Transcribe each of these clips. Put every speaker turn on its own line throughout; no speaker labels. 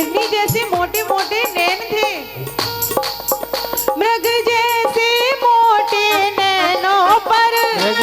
हिरनी जैसे मोटे मोटे नैन थे, मृग जैसे मोटे नैनों पर,
मृग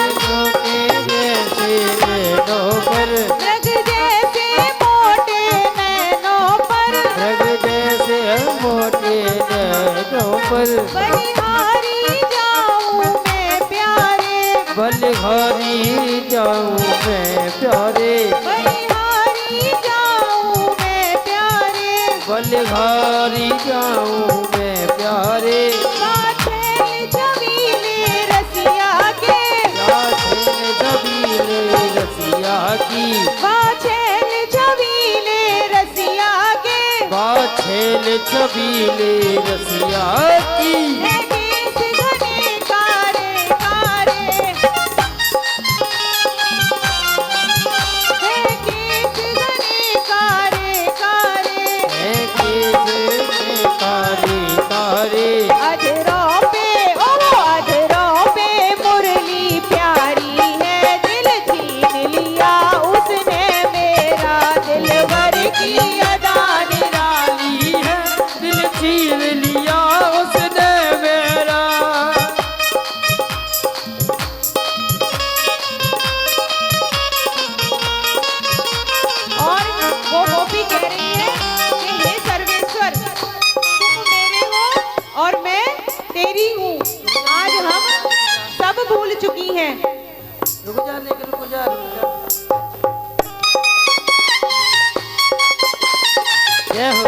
जैसे नैनों पर,
मृग जैसे मोटे नैनों पर,
मृग जैसे मोटे नैनों पर,
बलिहारी जाऊं मैं प्यारे,
बलिहारी जाऊं मैं प्यारे,
बलिहारी जाऊं मैं प्यारे,
बलिहारी जाऊं मैं प्यारे,
गाछेल छबीले रसिया के,
गाछेल छबीले रसिया की,
गाछेल छबीले रसिया के,
गाछेल छबीले रसिया की,
है केस घने कारे कारे, है केस घने कारे कारे,
है केस कारे कारे,
अधरों पे मुरली प्यारी है, दिल छीन लिया उसने मेरा, दिलवर की अदा निराली है,
दिल छीन लिया उसने मेरा।
और वो गोपी कह रही है कि हे सर्वेश्वर, तुम मेरे हो और मैं तेरी हूँ, आज हम सब भूल चुकी हैं।
रुक जा, लेकिन रुक जा, रुक जा। जय हो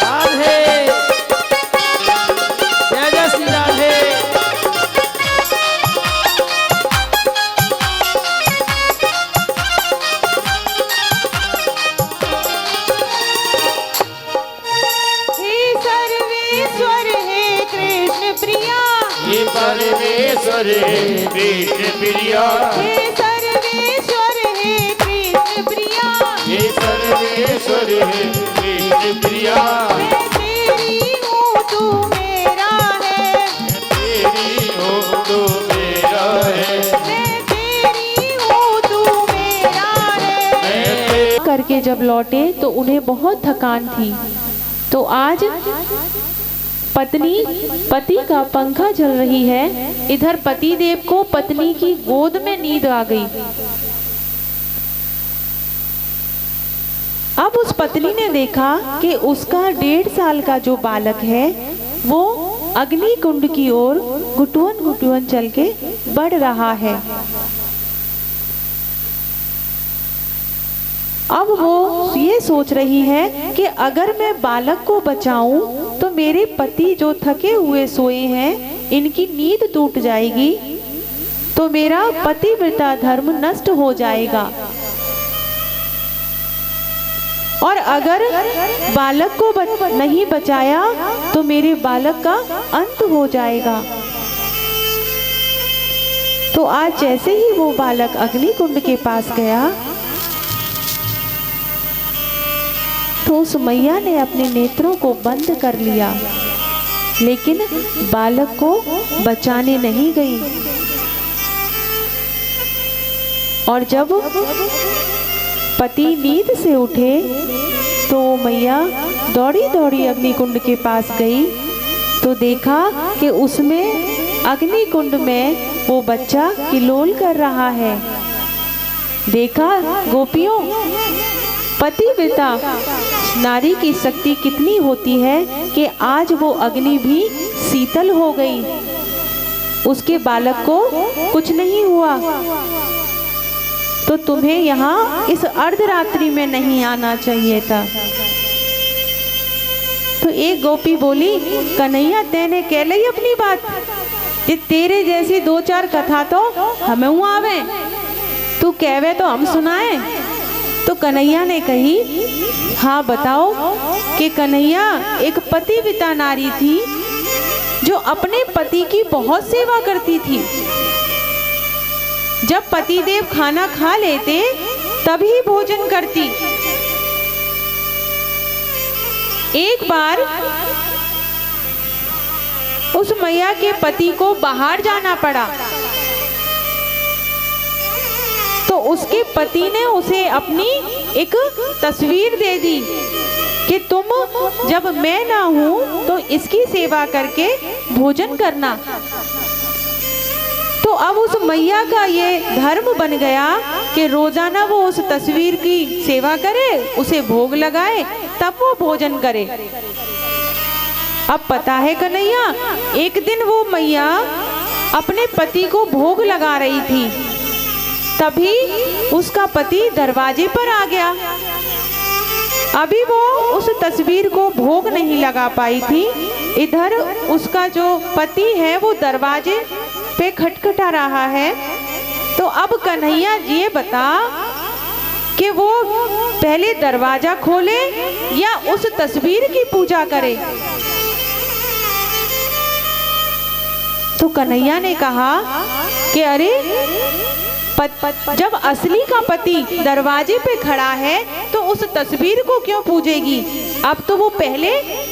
राधे, जय जय श्री राधे।
हे सर्वेश्वर हे कृष्ण प्रिया,
हे परमेश्वर हे कृष्ण प्रिया,
हे सर्वेश्वर हे कृष्ण प्रिया,
हे सर्वेश्वर हे कृष्ण प्रिया,
मैं तेरी हूँ तू मेरा है,
तेरी हो तो मेरा है,
मैं तेरी हूँ तू मेरा है। करके जब लौटे तो उन्हें बहुत थकान थी, तो आज पति का पंखा चल रही है, इधर पति देव को पत्नी की गोद में नींद आ गई। अब उस पत्नी ने देखा कि उसका 1.5 साल का जो बालक है वो अग्नि कुंड की ओर घुटुअन घुटुअन चल के बढ़ रहा है। अब वो ये सोच रही है कि अगर मैं बालक को बचाऊं तो मेरे पति जो थके हुए सोए हैं इनकी नींद टूट जाएगी, तो मेरा पतिव्रता धर्म नष्ट हो जाएगा, और अगर बालक को नहीं बचाया तो मेरे बालक का अंत हो जाएगा। तो आज जैसे ही वो बालक अग्नि कुंड के पास गया तो उस मैया ने अपने नेत्रों को बंद कर लिया, लेकिन बालक को बचाने नहीं गई। और जब पति नींद से उठे तो मैया दौड़ी दौड़ी अग्निकुंड के पास गई, तो देखा कि उसमें अग्निकुंड में वो बच्चा किलोल कर रहा है। देखा गोपियों, पतिव्रता नारी की शक्ति कितनी होती है कि आज वो अग्नि भी शीतल हो गई, उसके बालक को कुछ नहीं हुआ। तो तुम्हें यहाँ इस अर्धरात्रि में नहीं आना चाहिए था। तो एक गोपी बोली, कन्हैया तेने कह ली अपनी बात, ये तेरे जैसी 2-4 कथा तो हमें हुआ आवे, तू कहवे तो हम सुनाए। तो कन्हैया ने कही, हाँ बताओ। कि कन्हैया एक पतिव्रता नारी थी जो अपने पति की बहुत सेवा करती थी। जब पतिदेव खाना खा लेते तभी भोजन करती। एक बार उस मैया के पति को बाहर जाना पड़ा, तो उसके पति ने उसे अपनी एक तस्वीर दे दी कि तुम जब मैं ना हूं तो इसकी सेवा करके भोजन करना। तो अब उस मैया का ये धर्म बन गया कि रोजाना वो उस तस्वीर की सेवा करे, उसे भोग लगाए, तब वो भोजन करे। अब पता है कन्हैया, एक दिन वो मैया अपने पति को भोग लगा रही थी, तभी उसका पति दरवाजे पर आ गया। अभी वो उस तस्वीर को भोग नहीं लगा पाई थी। इधर उसका जो पति है वो दरवाजे पे खटखटा रहा है। तो अब कन्हैया ये बता कि वो पहले दरवाजा खोले या उस तस्वीर की पूजा करे। तो कन्हैया ने कहा कि अरे जब असली का पति दरवाजे पे खड़ा है तो उस तस्वीर को क्यों पूजेगी, अब तो वो पहले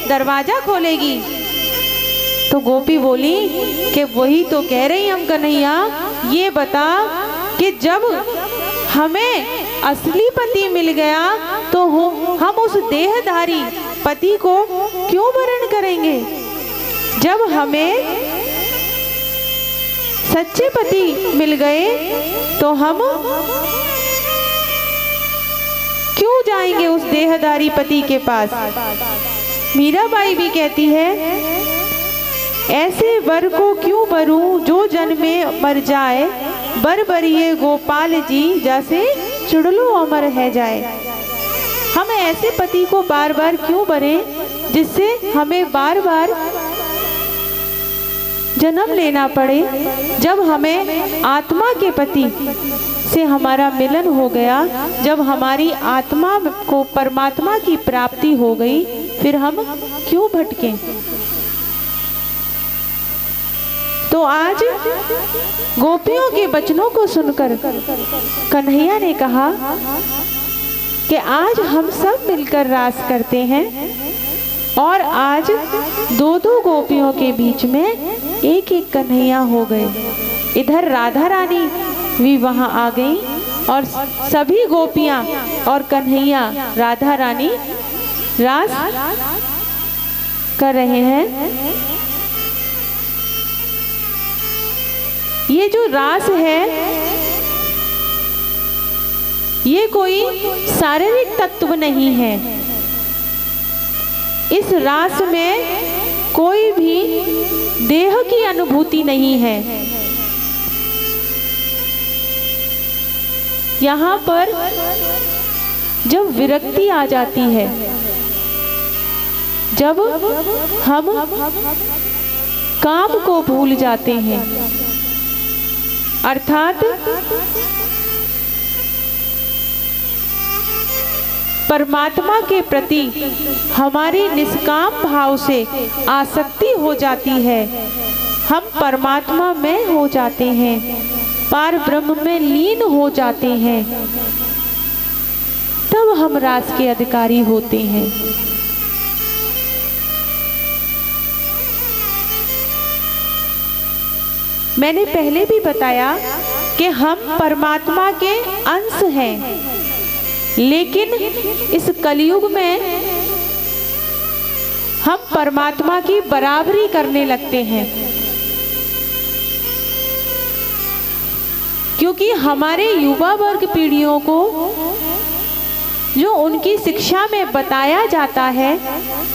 दरवाजा खोलेगी। तो गोपी बोली कि वही तो कह रही हम कन्हैया, ये बता कि जब हमें असली पति मिल गया तो हम उस देहधारी पति को क्यों वरण करेंगे। जब हमें सच्चे पति मिल गए तो हम क्यों जाएंगे उस देहधारी पति के पास। मीराबाई भी कहती है, ऐसे वर को क्यों वरूं जो जन्मे मर जाए, बर बरिए गोपाल जी जैसे चुड़लो अमर है जाए। हम ऐसे पति को बार बार क्यों वरें जिससे हमें बार बार जन्म लेना पड़े। जब हमें आत्मा के पति से हमारा मिलन हो गया, जब हमारी आत्मा को परमात्मा की प्राप्ति हो गई, फिर हम क्यों भटकें। तो आज गोपियों के वचनों को सुनकर कन्हैया ने कहा कि आज हम सब मिलकर रास करते हैं और आज दो दो गोपियों के बीच में एक एक कन्हैया हो गए। इधर राधा रानी भी वहां आ गई और सभी गोपियां और कन्हैया राधा रानी रास कर रहे हैं। ये जो रास है ये कोई शारीरिक तत्व नहीं है। इस रास में कोई भी देह की अनुभूति नहीं है। यहाँ पर जब विरक्ति आ जाती है, जब हम काम को भूल जाते हैं, अर्थात परमात्मा के प्रति हमारी निष्काम भाव से आसक्ति हो जाती है, हम परमात्मा में हो जाते हैं, पार ब्रह्म में लीन हो जाते हैं, तब हम रास के अधिकारी होते हैं। मैंने पहले भी बताया कि हम परमात्मा के अंश हैं, लेकिन इस कलयुग में हम परमात्मा की बराबरी करने लगते हैं, क्योंकि हमारे युवा वर्ग पीढ़ियों को जो उनकी शिक्षा में बताया जाता है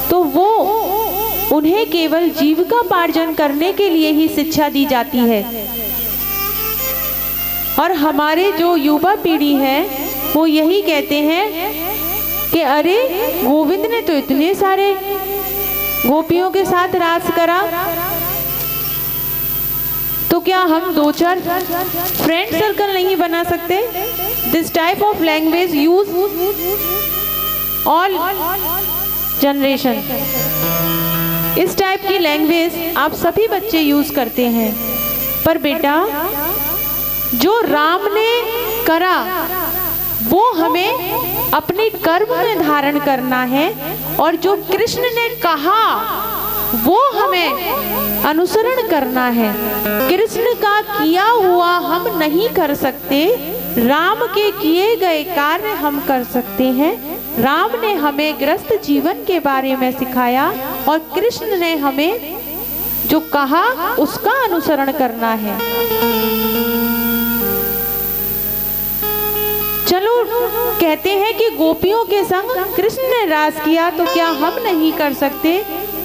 तो वो उन्हें केवल जीविकोपार्जन करने के लिए ही शिक्षा दी जाती है। और हमारे जो युवा पीढ़ी है वो यही कहते हैं कि अरे गोविंद ने तो इतने सारे गोपियों के साथ रास करा, तो क्या हम दो चार फ्रेंड सर्कल नहीं बना सकते। This type of language use all generation. इस टाइप की लैंग्वेज आप सभी बच्चे यूज करते हैं, पर बेटा जो राम ने करा वो हमें अपने कर्म में धारण करना है, और जो कृष्ण ने कहा वो हमें अनुसरण करना है। कृष्ण का किया हुआ हम नहीं कर सकते, राम के किए गए कार्य हम कर सकते हैं। राम ने हमें गृहस्थ जीवन के बारे में सिखाया और कृष्ण ने हमें जो कहा उसका अनुसरण करना है। चलो कहते हैं कि गोपियों के संग कृष्ण ने रास किया तो क्या हम नहीं कर सकते?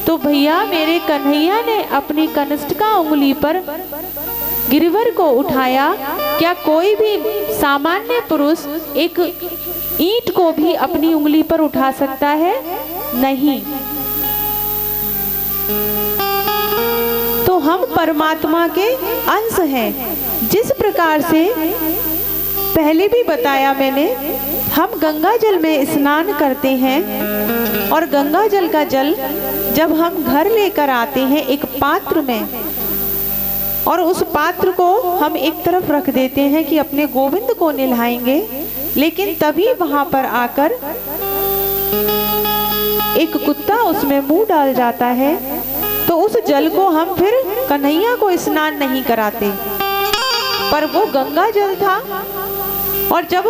तो भैया मेरे कन्हैया ने अपनी कनिष्ठिका उंगली पर गिरवर को उठाया। क्या कोई भी सामान्य पुरुष एक ईंट को भी अपनी उंगली पर उठा सकता है? नहीं। तो हम परमात्मा के अंश हैं। जिस प्रकार से पहले भी बताया मैंने, हम गंगा जल में स्नान करते हैं और गंगा जल का जल जब हम घर लेकर आते हैं एक पात्र में, और उस पात्र को हम एक तरफ रख देते हैं कि अपने गोविंद को नहलाएंगे, लेकिन तभी वहां पर आकर एक कुत्ता उसमें मुंह डाल जाता है, तो उस जल को हम फिर कन्हैया को स्नान नहीं कराते, पर वो गंगा जल था। और जब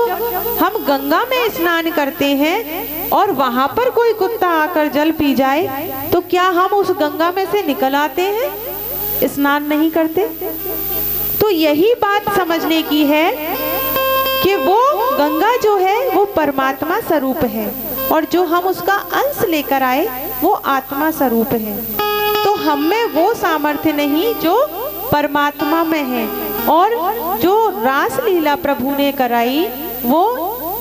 हम गंगा में स्नान करते हैं और वहां पर कोई कुत्ता आकर जल पी जाए, तो क्या हम उस गंगा में से निकल आते हैं? स्नान नहीं करते। तो यही बात समझने की है कि वो गंगा जो है वो परमात्मा स्वरूप है, और जो हम उसका अंश लेकर आए वो आत्मा स्वरूप है। तो हम में वो सामर्थ्य नहीं जो परमात्मा में है। और जो रास लीला प्रभु ने कराई वो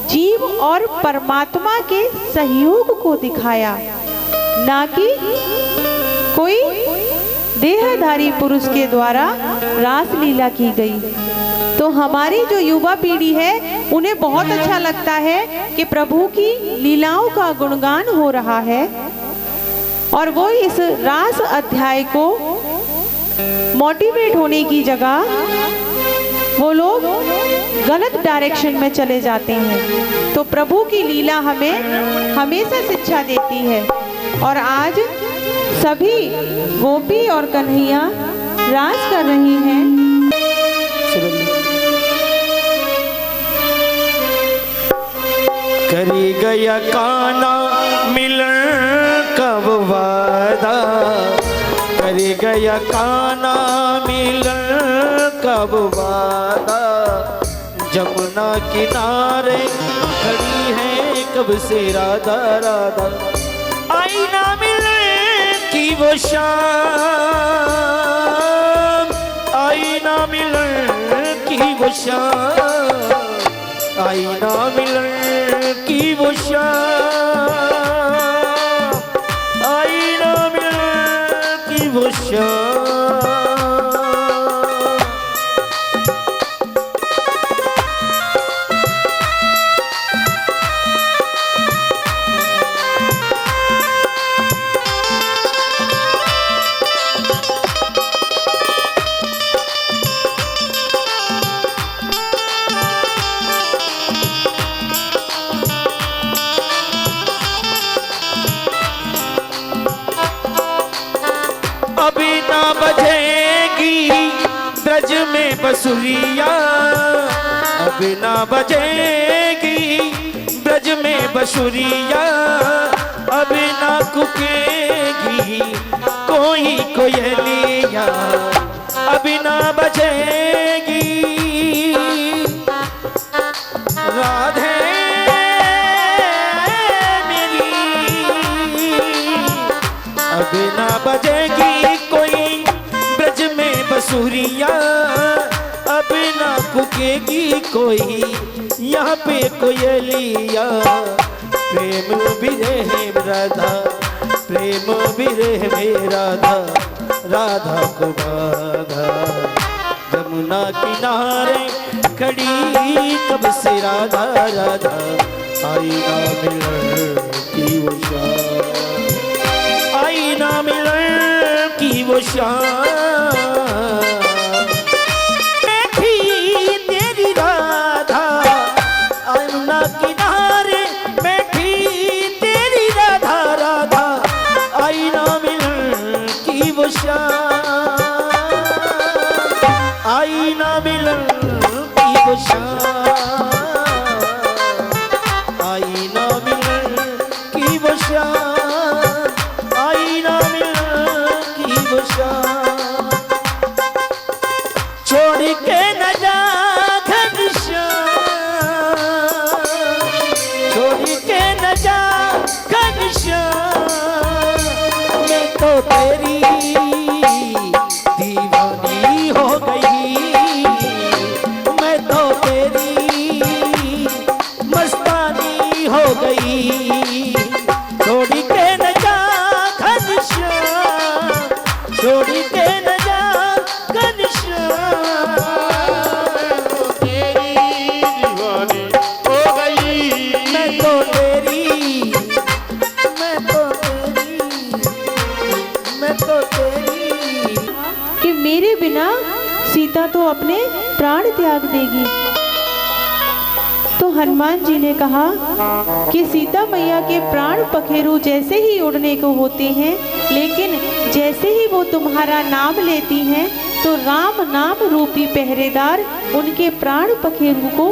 जीव और परमात्मा के सहयोग को दिखाया, ना कि कोई देहधारी पुरुष के द्वारा रास लीला की गई। तो हमारी जो युवा पीढ़ी है उन्हें बहुत अच्छा लगता है कि प्रभु की लीलाओं का गुणगान हो रहा है, और वो इस रास अध्याय को मोटिवेट होने की जगह वो लोग गलत डायरेक्शन में चले जाते हैं। तो प्रभु की लीला हमें हमेशा शिक्षा देती है, और आज सभी गोपी और कन्हैया रास कर रही हैं।
करी गया काना मिलन कब वादा, करी गया काना मिलन कब वादा, जमुना किनारे खड़ी है कब से राधा राधा, आई ना मिलन की वो शाम, आई ना मिलन की वो शाम, आई ना मिलन की वो शाम, आई ना मिलन की वो शाम। अभी ना बजेगी ब्रज में बसुरिया, अभी ना बजेगी ब्रज में बसुरिया, अभी ना कुकेगी कोई कोयलिया, अभी ना बजेगी राधे मेरी, अभी ना बजेगी बसुरिया, अब ना कुकेगी कोई यहाँ पे कोयलिया, प्रेम विरह राधा, प्रेम विरह राधा, राधा को बाधा, जमुना किनारे खड़ी कब से राधा राधा, आई ना मिलन की वो शाम, आई ना मिलन की वो शाम, आई ना मिलन की वो शाम।
शान, आई ना मिलन की वो शान। छोड़ के न जा घनश्याम, छोड़ के न जा घनश्याम, मैं तो तेरी दीवानी हो गई, मैं तो तेरी मस्तानी हो गई। छोड़ के न जा घनश्याम, छोड़ के न जा घनश्याम,
तेरी दीवानी हो गई।
मैं तो तेरी, मैं तो तेरी, मैं तो तेरी।
कि मेरे बिना सीता तो अपने प्राण त्याग देगी। तो हनुमान जी ने कहा कि सीता मैया के प्राण पखेरु जैसे ही उड़ने को होते हैं, लेकिन जैसे ही वो तुम्हारा नाम लेती हैं तो राम नाम रूपी पहरेदार उनके प्राण पखेरु को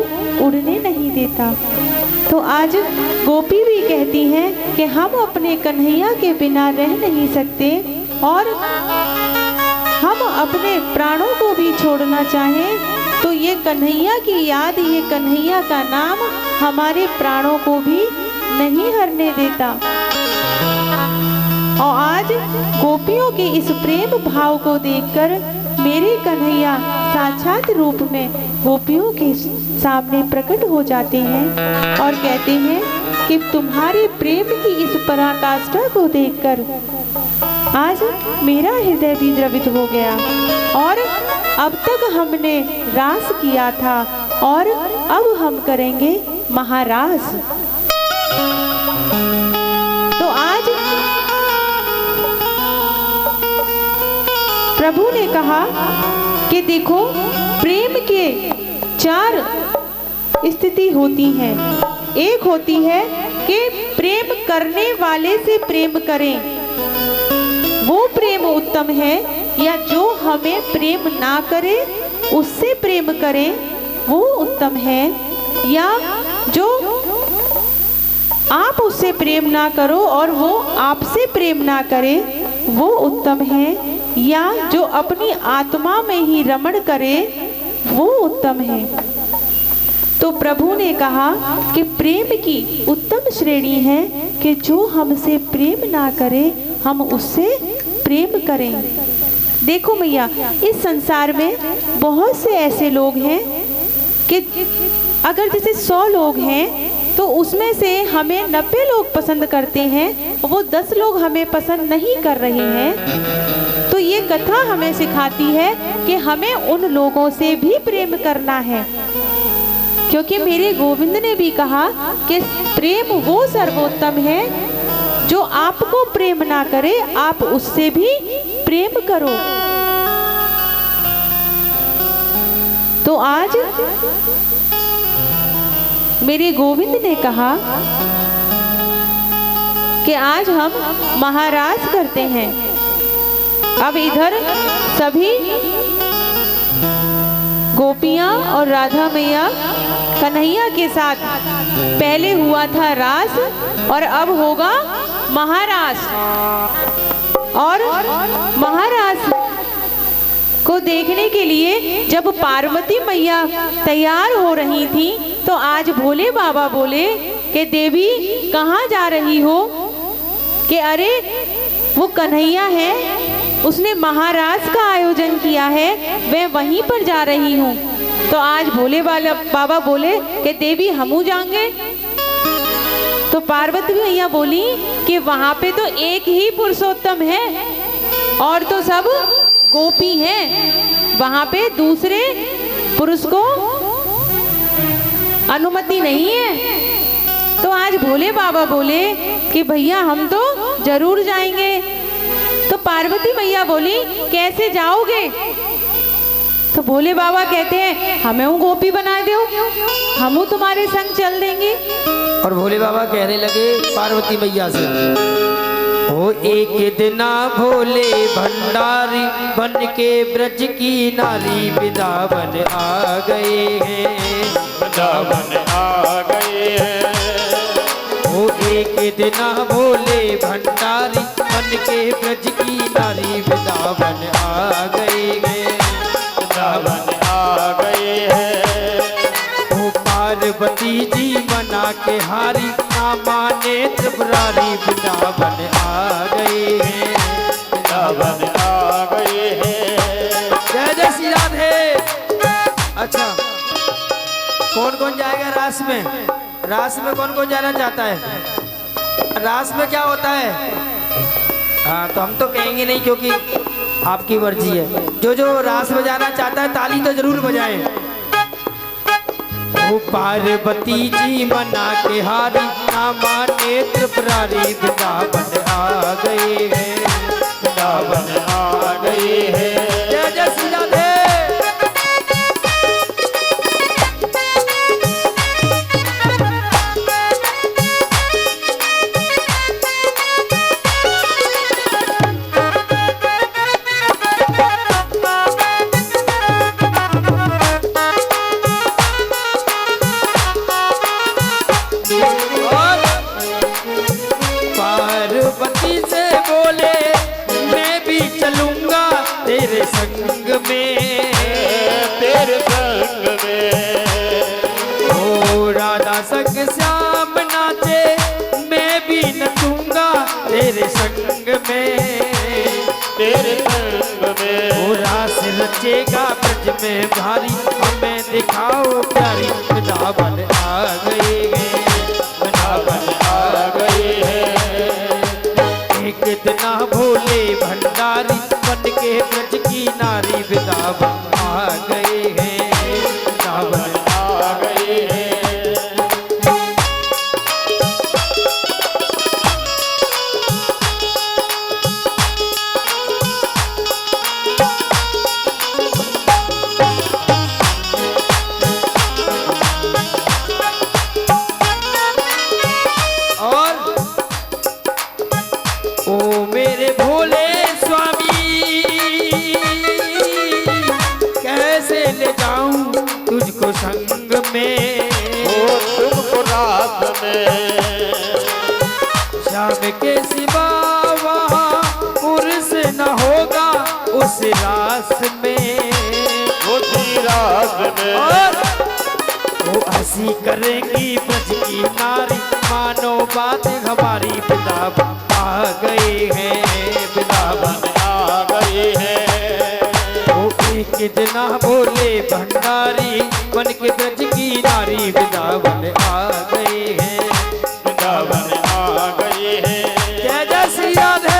उड़ने नहीं देता। तो आज गोपी भी कहती हैं कि हम अपने कन्हैया के बिना रह नहीं सकते, और हम अपने प्राणों को भी छोड़ना चाहें तो ये कन्हैया की याद, ये कन्हैया का नाम हमारे प्राणों को भी नहीं हरने देता। और आज गोपियों के इस प्रेम भाव को देखकर मेरे कन्हैया साक्षात रूप में गोपियों के सामने प्रकट हो जाते हैं और कहते हैं कि तुम्हारे प्रेम की इस पराकाष्ठा को देखकर आज मेरा हृदय भी द्रवित हो गया, और अब तक हमने रास किया था और अब हम करेंगे महारास। तो आज प्रभु ने कहा कि देखो, प्रेम के 4 स्थिति होती हैं। एक होती है कि प्रेम करने वाले से प्रेम करें, वो प्रेम उत्तम है, या जो हमें प्रेम ना करे उससे प्रेम करें वो उत्तम है, या जो आप उससे प्रेम ना करो और वो आपसे प्रेम ना करे वो उत्तम है, या जो अपनी आत्मा में ही रमण करे वो उत्तम है। तो प्रभु ने कहा कि प्रेम की उत्तम श्रेणी है कि जो हमसे प्रेम ना करे हम उससे प्रेम करें। देखो मैया, इस संसार में बहुत से ऐसे लोग हैं कि अगर जैसे 100 लोग हैं तो उसमें से हमें 90 लोग पसंद करते हैं, वो 10 लोग हमें पसंद नहीं कर रहे हैं। तो ये कथा हमें सिखाती है कि हमें उन लोगों से भी प्रेम करना है, क्योंकि मेरे गोविंद ने भी कहा कि प्रेम वो सर्वोत्तम है जो आपको प्रेम ना करे आप उससे भी प्रेम करो। तो आज मेरे गोविंद ने कहा कि आज हम महाराज करते हैं। अब इधर सभी गोपियां और राधा मैया कन्हैया के साथ पहले हुआ था रास और अब होगा महारास। और महारास को देखने के लिए जब पार्वती मैया तैयार हो रही थी तो आज भोले बाबा बोले कि देवी कहाँ जा रही हो? कि अरे वो कन्हैया है, उसने महारास का आयोजन किया है, मैं वहीं पर जा रही हूँ। तो आज भोले बाबा बोले कि देवी हमू जाएंगे। तो पार्वती मैया बोली कि वहां पे तो एक ही पुरुषोत्तम है और तो सब गोपी हैं, वहां पे दूसरे पुरुष को अनुमति नहीं है। तो आज भोले बाबा बोले कि भैया हम तो जरूर जाएंगे। तो पार्वती मैया बोली कैसे जाओगे? तो भोले बाबा कहते हैं हमें वो गोपी बना दो, हम तुम्हारे संग चल देंगे।
और भोले बाबा कहने लगे पार्वती मैया से, ओ एक दिना भोले भंडारी बन के ब्रज की नारी वृंदावन आ गए हैं,
वृंदावन आ गए हैं।
ओ एक दिन भोले भंडारी बन के ब्रज की नारी वृंदावन आ गए हैं,
वृंदावन आ गए हैं।
ओ पार्वती जी मना के हारी नामा नेत्र मुरारी वृंदावन आ गए हैं,
वृंदावन आ गए हैं।
जय जय श्री राधे। अच्छा, कौन कौन जाएगा रास में? रास में कौन कौन जाना चाहता है? रास में क्या होता है? हाँ, तो हम तो कहेंगे नहीं क्योंकि आपकी मर्जी है। जो जो रास में जाना चाहता है ताली तो जरूर बजाएं। ओ पार्वती जी मना के हारी नामा नेत्र मुरारी वृंदावन आ गए हैं,
वृंदावन आ गए हैं।
जय जय श्री राधे। पार्वती से बोले मैं भी चलूंगा तेरे संग में,
तेरे संग में।
ओ राधा संग श्याम नाचे मैं भी नचूंगा तेरे संग में,
तेरे संग में।
ओ रास रचेगा ब्रज में भारी हमें दिखाओ प्यारी वृंदावन आ गए हैं,
वृंदावन आ गए हैं।
एक दिन भोले भंडारी बन के ब्रज की नारी वृंदावन आ गए हैं, वृंदावन
आ गए हैं।
और ओ मेरे भोले स्वामी कैसे ले जाऊं तुझको संग में,
ओ तुमको रात में।
शाम के सिवा वहाँ पुरुष न होगा उस रास में,
उसी रात में।
और वो हंसी करेंगी ब्रज की नारी मानो बात हमारी वृंदावन आ गए हैं, वृंदावन
आ गए हैं।
वो एक दिन बोले भंडारी बन के ब्रज की नारी वृंदावन आ गए हैं,
वृंदावन आ गए हैं।
जय जय श्री राधे।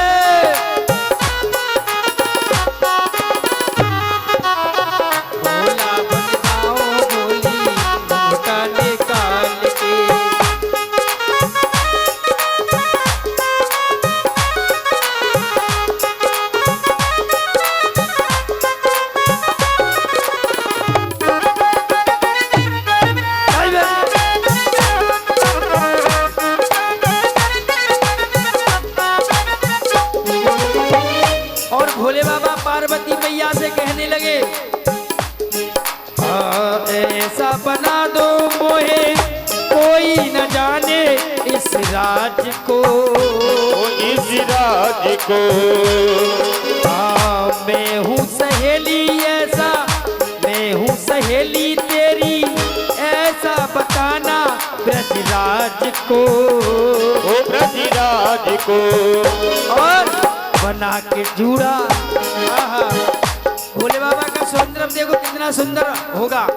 भोला बन जाओ भोली घूंघटा निकाल के, और भोले बाबा पार्वती मैया से कहने लगे ऐसा बना दो मोहे कोई न जाने इस राज को,
ओ इस राज को।
मैं हूँ सहेली ऐसा, मैं हूँ सहेली तेरी ऐसा बताना ब्रजराज को,
ओ ब्रजराज को।
और बना के जूड़ा। आहा, भोले बाबा का सौंदर्य देखो कितना सुंदर होगा।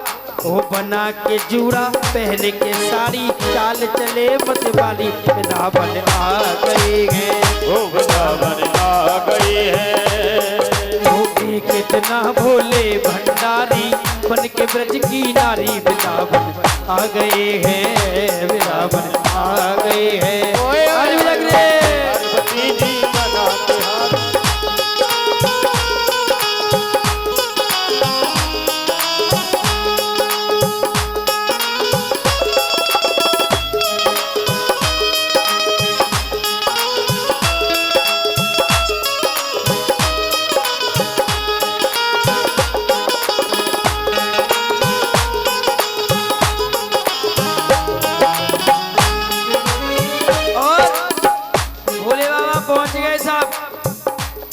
वो बना के जूड़ा पहन के साड़ी चाल चले मत वाली वृंदावन आ गए हैं,
ओ वृंदावन आ गए हैं।
वो एक इतना भोले भंडारी बन के ब्रज की नारी वृंदावन आ गए हैं, वृंदावन आ गए हैं। आज भी लग रहे
पार्वती जी मना के हाथ।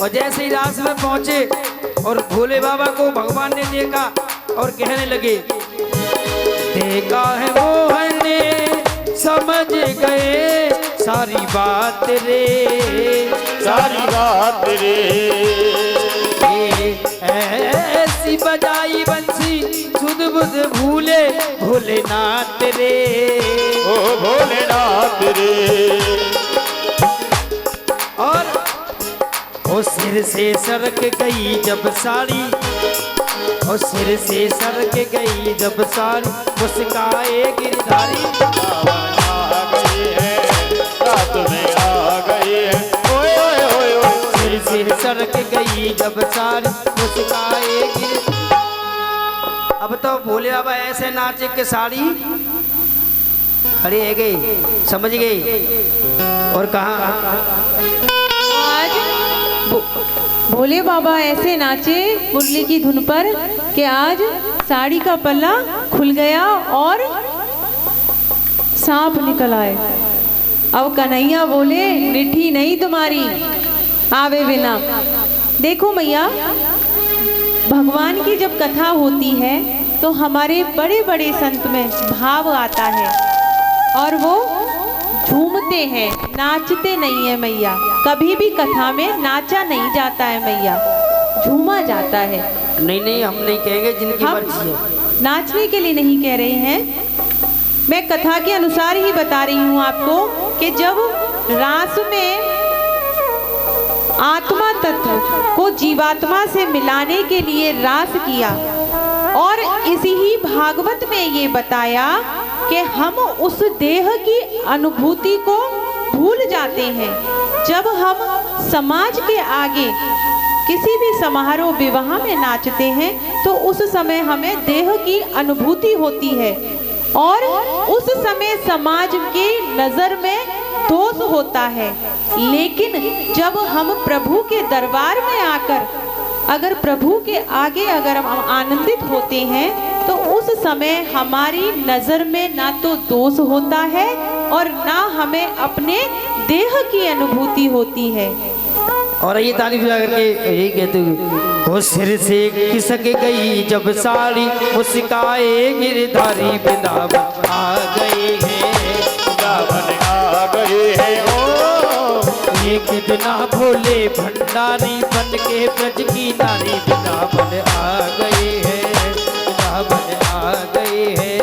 और जैसे ही रास में पहुंचे और भोले बाबा को भगवान ने देखा और कहने लगे, देखा है मोहन ने समझ गए सारी बात रे,
सारी बात रे।
ऐसी बजाई बंसी सुध बुध भूले भोलेनाथ रे,
ओ भोलेनाथ रे।
और वो सिर से सरक गई जब साड़ी, और सिर से सरक गई जब साड़ी, मुस्काए गिरधारी
आ गई है, रात में आ गई है, ओए ओए ओए ओए।
सिर से सरक गई जब साड़ी, मुस्काए गिर। अब तो भोले बाबा ऐसे नाचे के साड़ी खड़ी है गई, समझ गई। और कहा
आज भोले बाबा ऐसे नाचे मुरली की धुन पर कि आज साड़ी का पल्ला खुल गया और सांप निकल आए। अब कन्हैया बोले, निठी नहीं तुम्हारी आवे बिना। देखो मैया, भगवान की जब कथा होती है तो हमारे बड़े बड़े संत में भाव आता है और वो झूमते हैं, नाचते नहीं है मैया। कभी भी कथा में नाचा नहीं जाता है मैया, झूमा जाता है।
नहीं नहीं, हम नहीं कहेंगे, जिनकी
हम
मर्जी है।
नाचने के लिए नहीं कह रहे हैं, मैं कथा के अनुसार ही बता रही हूँ आपको कि जब रास में आत्मा तत्व को जीवात्मा से मिलाने के लिए रास किया, और इसी ही भागवत में ये बताया कि हम उस देह की अनुभूति को भूल जाते हैं। जब हम समाज के आगे किसी भी समारोह विवाह में नाचते हैं तो उस समय हमें देह की अनुभूति होती है, और उस समय समाज की नजर में दोष होता है। लेकिन जब हम प्रभु के दरबार में आकर अगर प्रभु के आगे अगर हम आनंदित होते हैं तो उस समय हमारी नजर में ना तो दोष होता है और ना हमें अपने देह की अनुभूति होती है।
और ये तारीफ लगा करके यही कहते हुए, वो सिर से खिसक गई जब साड़ी, मुस्काए गिरधारी वृंदावन आ गए हैं,
वृंदावन आ गए हैं। ओ
ये कितना भोले भंडारी बन के ब्रज की नारी, वृंदावन आ गए हैं, वृंदावन आ गए हैं।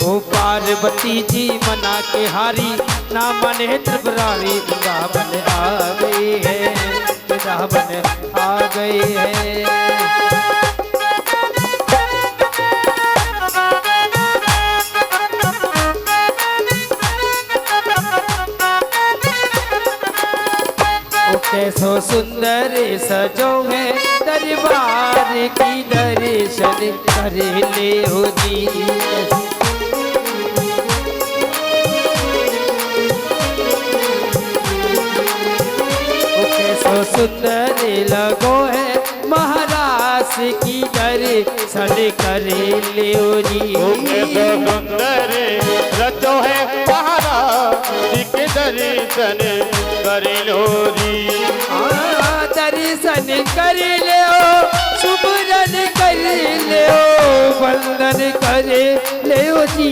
वो पार्वती जी मना के हारी, ना मने त्रिपुरारी, वृंदावन आ गए हैं, वृंदावन आ गए हैं। कैसो सुंदर सजो है दरबार की, दर्शन कर ले हो जी। कैसो सुंदर लगो है महाराज की, दर्शन कर ले हो जी।
कैसो सुंदर रचो है महाराज के, दर्शन कर लो जी।
दर्शन कर ले, सुमरन कर ले, वंदन कर ले जी।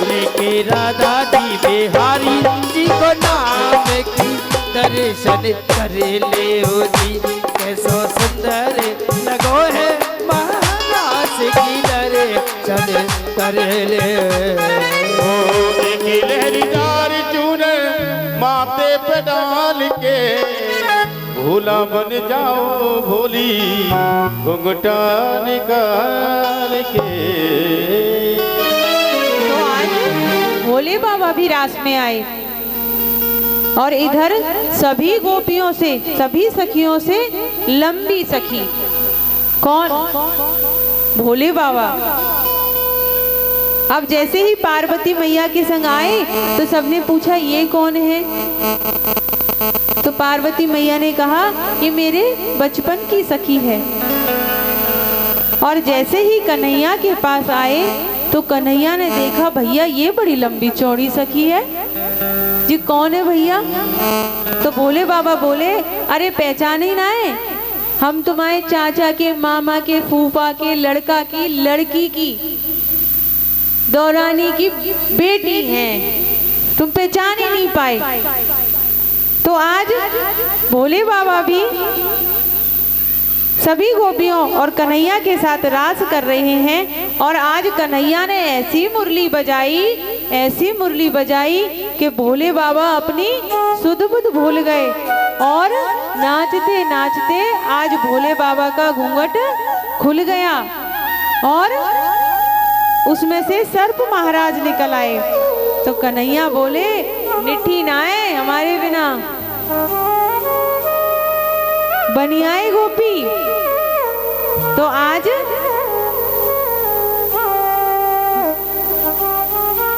लेके राधा जी बिहारी जी को नाम की, दर्शन कर ले जी। कैसो सुंदर लगो है महाराज की, दर्शन कर ले।
ओ एक लहरीदार चूनर माथे पे डाल के, भोला बन जाओ भोली घुंघटा निकाल के।
तो आज भोले बाबा भी रास में आए और इधर सभी गोपियों से, सभी सखियों से लंबी सखी कौन? भोले बाबा। अब जैसे ही पार्वती मैया के संग आए तो सबने पूछा ये कौन है? तो पार्वती मैया ने कहा ये मेरे बचपन की सखी है। और जैसे ही कन्हैया के पास आए तो कन्हैया ने देखा भैया ये बड़ी लंबी चौड़ी सखी है। जी कौन है भैया? तो भोले बाबा बोले, अरे पहचान ही ना है, हम तुम्हारे चाचा के, मामा के, फूफा के लड़का की लड़की की, दौरानी की बेटी हैं, तुम पहचान ही नहीं पाए। तो आज भोले बाबा भी सभी गोपियों और कन्हैया के साथ रास कर रहे हैं। और आज कन्हैया ने ऐसी मुरली बजाई कि भोले बाबा अपनी सुध बुध भूल गए और नाचते नाचते आज भोले बाबा का घूंघट खुल गया और उसमें से सर्प महाराज निकल आए। तो कन्हैया बोले, निठी ना है हमारे बिना, बनी आए गोपी। तो आज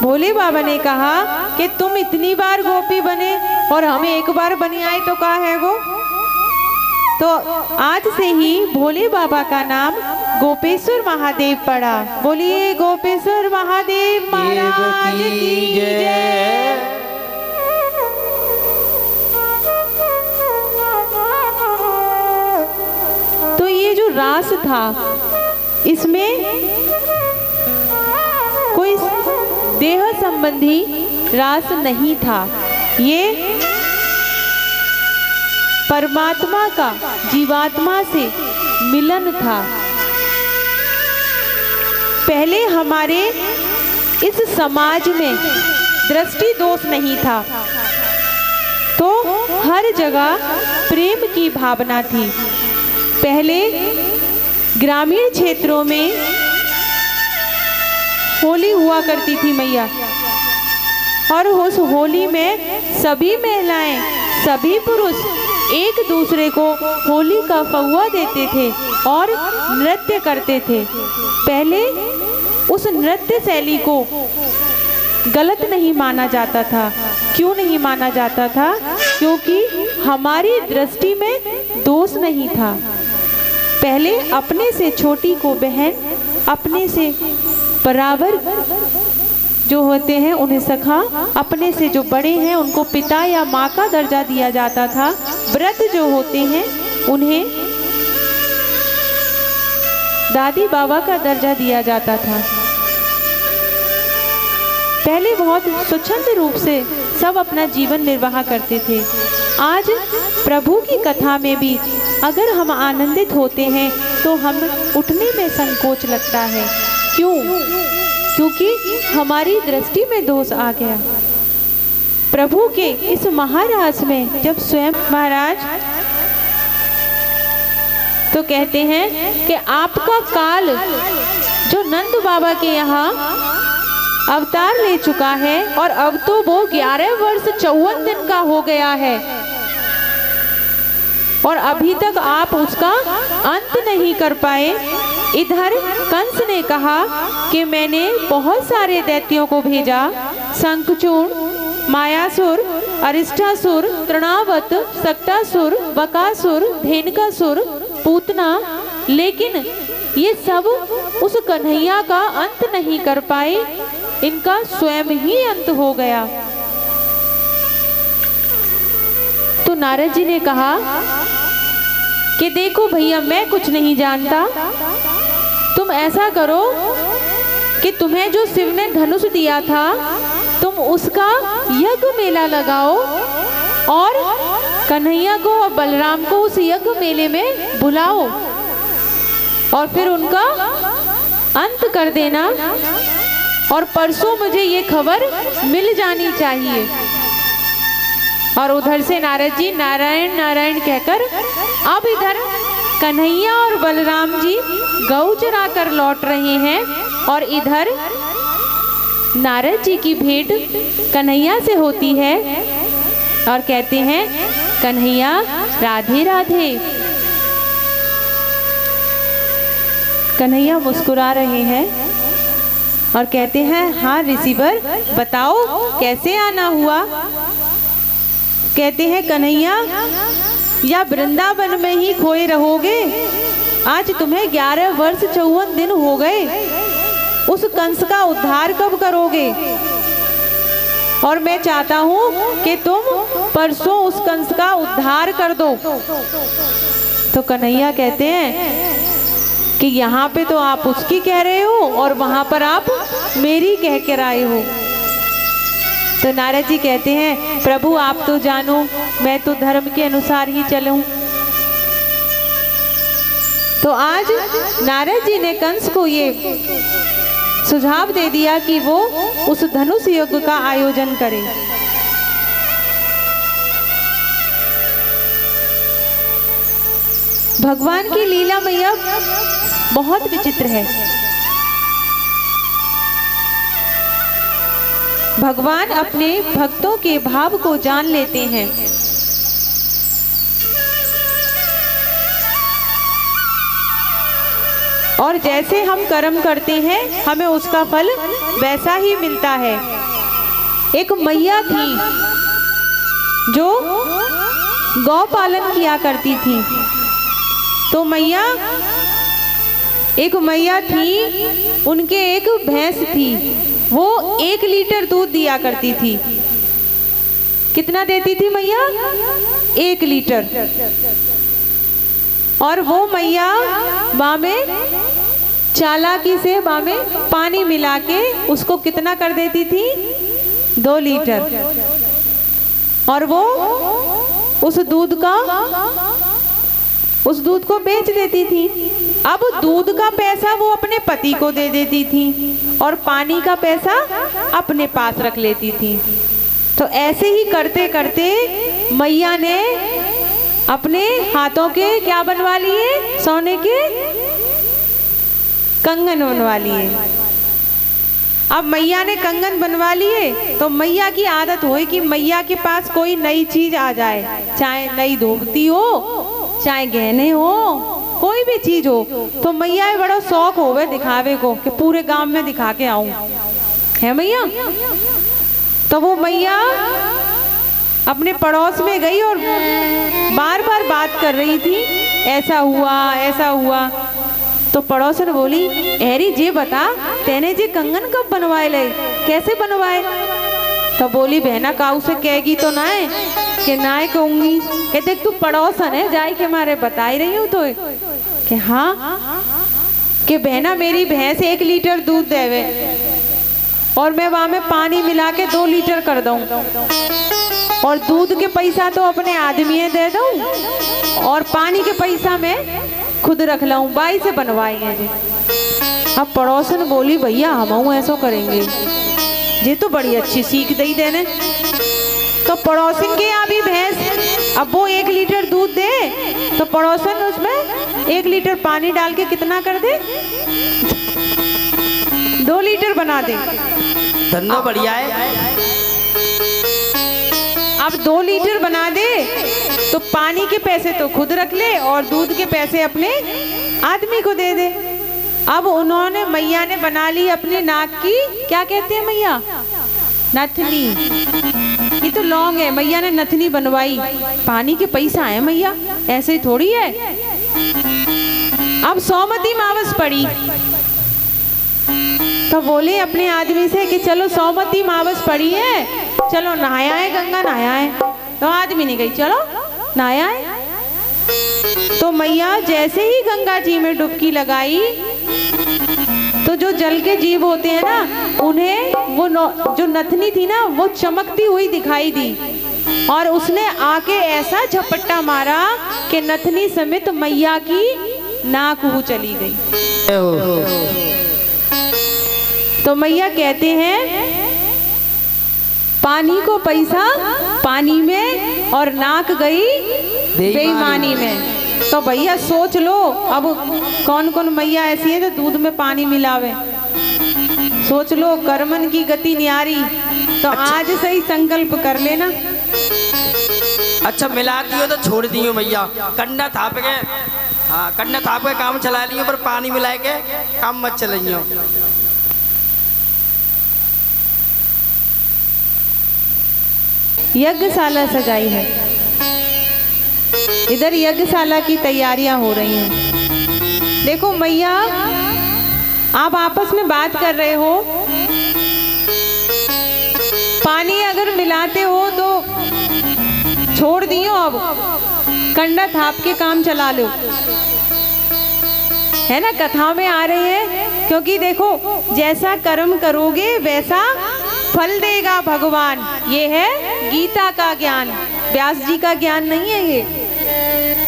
भोले बाबा ने कहा कि तुम इतनी बार गोपी बने और हम एक बार बनी आए तो कहा है वो। तो आज से ही भोले बाबा का नाम गोपेश्वर महादेव पड़ा। बोलिए गोपेश्वर महादेव महाराज की जय। तो ये जो रास था इसमें कोई देह संबंधी रास नहीं था, ये परमात्मा का जीवात्मा से मिलन था। पहले हमारे इस समाज में दृष्टि दोष नहीं था, तो हर जगह प्रेम की भावना थी। पहले ग्रामीण क्षेत्रों में होली हुआ करती थी मैया, और उस होली में सभी महिलाएं, सभी पुरुष एक दूसरे को होली का फगुआ देते थे और नृत्य करते थे। पहले उस नृत्य शैली को गलत नहीं माना जाता था। क्यों नहीं माना जाता था? क्योंकि हमारी दृष्टि में दोष नहीं था। पहले अपने से छोटी को बहन, अपने से बराबर जो होते हैं उन्हें सखा, अपने से जो बड़े हैं उनको पिता या माँ का दर्जा दिया जाता था। व्रत जो होते हैं उन्हें दादी बाबा का दर्जा दिया जाता था। पहले बहुत स्वच्छंद रूप से सब अपना जीवन निर्वाह करते थे। आज प्रभु की कथा में भी अगर हम आनंदित होते हैं तो हम उठने में संकोच लगता है। क्यों? क्योंकि हमारी दृष्टि में दोष आ गया। प्रभु के इस महारास में जब स्वयं महाराज तो कहते हैं कि आपका काल जो नंद बाबा के यहाँ अवतार ले चुका है और अब तो वो 11 वर्ष 54 दिन का हो गया है और अभी तक आप उसका अंत नहीं कर पाए। इधर कंस ने कहा कि मैंने बहुत सारे दैत्यों को भेजा, शंखचूड़, मायासुर, अरिष्टासुर, तृणावत, सक्तासुर, बकासुर, धेनुकासुर, पूतना, लेकिन ये सब उस कन्हैया का अंत नहीं कर पाए, इनका स्वयं ही अंत हो गया। तो नारद जी ने कहा कि देखो भैया, मैं कुछ नहीं जानता, तुम ऐसा करो कि तुम्हें जो शिव ने धनुष दिया था तुम उसका यज्ञ मेला लगाओ और कन्हैया को और बलराम को उस यज्ञ मेले में बुलाओ और फिर उनका अंत कर देना और परसों मुझे ये खबर मिल जानी चाहिए। और उधर से नारद जी नारायण नारायण कहकर अब इधर कन्हैया और बलराम जी गौ चरा कर लौट रहे हैं और इधर नारद जी की भेंट कन्हैया से होती है और कहते हैं कन्हैया राधे राधे। कन्हैया मुस्कुरा रहे हैं और कहते हैं हाँ ऋषिवर, बताओ कैसे आना हुआ। कहते हैं कन्हैया, या वृंदावन में ही खोए रहोगे? आज तुम्हें 11 वर्ष 54 दिन हो गए, उस कंस का उद्धार कब करोगे? और मैं चाहता हूँ कि तुम परसों उस कंस का उद्धार कर दो। तो कन्हैया कहते हैं कि यहाँ पे तो आप उसकी कह रहे हो और वहां पर आप मेरी कह कर आए हो। तो नारद जी कहते हैं प्रभु आप तो जानो, मैं तो धर्म के अनुसार ही चलूं। तो आज नारद जी ने कंस को ये सुझाव दे दिया कि वो उस धनुष युद्ध का आयोजन करे। भगवान की लीला मैया बहुत विचित्र है। भगवान अपने भक्तों के भाव को जान लेते हैं। और जैसे हम कर्म करते हैं हमें उसका फल वैसा ही मिलता है। एक मैया थी जो गौ पालन किया करती थी। तो एक मैया थी, उनके एक भैंस थी, वो 1 लीटर दूध दिया करती थी। कितना देती थी मैया? 1 लीटर। और वो मैया वहाँ में चालाकी से वहाँ में पानी मिला के उसको कितना कर देती थी? 2 लीटर। और वो उस दूध को बेच देती थी। अब दूध का पैसा वो अपने पति को दे देती थी और पानी का पैसा अपने पास रख लेती थी। तो ऐसे ही करते करते मैया ने अपने हाथों के क्या बनवा लिए? सोने के कंगन बनवा लिए। अब मैया ने कंगन बनवा लिए तो मैया की आदत हो कि मैया के पास कोई नई चीज आ जाए, चाहे नई धोती हो, चाहे गहने हो, कोई भी चीज हो, तो मैया ये बड़ा शौक होवे दिखावे को कि पूरे गांव में दिखा के आऊं, है मैया। तो वो मैया अपने पड़ोस में गई और बार बार बात कर रही थी, ऐसा हुआ ऐसा हुआ। तो पड़ोसन बोली, अरे जे बता तेने जे कंगन कब बनवाए ले, कैसे बनवाए? तो बोली, बहना काऊ से कहेगी तो ना है कि ना है कहूंगी। कि देख तू पड़ोसन है, जाए के मारे बता ही रही हूँ। तो कि हाँ, कि बहना मेरी भैंस 1 लीटर दूध देवे और मैं वहां में पानी मिला के 2 लीटर कर दूं और दूध के पैसा तो अपने आदमी दे दूं और पानी के पैसा मैं खुद रख लाऊं, बाई से बनवाएंगे जी। अब पड़ोसन बोली, भैया हम ऐसा करेंगे, ये तो बड़ी अच्छी सीख दई देने। तो पड़ोसन के यहाँ भी भैंस, अब वो 1 लीटर दूध दे तो पड़ोसन उसमें 1 लीटर पानी डाल के कितना कर दे? 2 लीटर बना दे।
धंधा बढ़िया है।
अब 2 लीटर बना दे तो पानी के पैसे तो खुद रख ले और दूध के पैसे अपने आदमी को दे दे। अब उन्होंने, मैया ने बना ली अपने नाक की, क्या कहते हैं मैया? नथनी। ये तो लौंग है, मैया ने नथनी बनवाई। पानी के पैसा है मैया, ऐसे ही थोड़ी है। अब सौमती मावस पड़ी तो बोले अपने आदमी से कि चलो सौमती मावस पड़ी है, चलो नहाया है, गंगा नहाया है। तो आदमी ने गई, चलो नहाया है। तो मैया जैसे ही गंगा जी में डुबकी लगाई तो जो जल के जीव होते हैं ना, उन्हें वो जो नथनी थी ना, वो चमकती हुई दिखाई दी और उसने आके ऐसा झपट्टा मारा कि नथनी समेत मैया की नाक वो चली गई। तो मैया कहते हैं, पानी को पैसा पानी में और नाक गई बेईमानी में। तो भैया सोच लो, अब कौन कौन मैया ऐसी है जो दूध में पानी मिलावे? सोच लो, कर्मन की गति न्यारी। तो आज से ही संकल्प कर लेना।
अच्छा मिलाती हो तो छोड़ दी हो मैया, कंडा थाप के, हाँ कंडा थाप के काम चला लियो, पर पानी मिला के काम मत चलाइयो।
यज्ञशाला सजाई है, इधर यज्ञशाला की तैयारियां हो रही हैं। देखो मैया, आप आपस में बात कर रहे हो पानी अगर मिलाते हो तो छोड़ दियो, अब कंडा थाप के काम चला लो, है ना। कथा में आ रही है, क्योंकि देखो जैसा कर्म करोगे वैसा फल देगा भगवान। ये है गीता का ज्ञान, व्यास जी का ज्ञान नहीं है ये,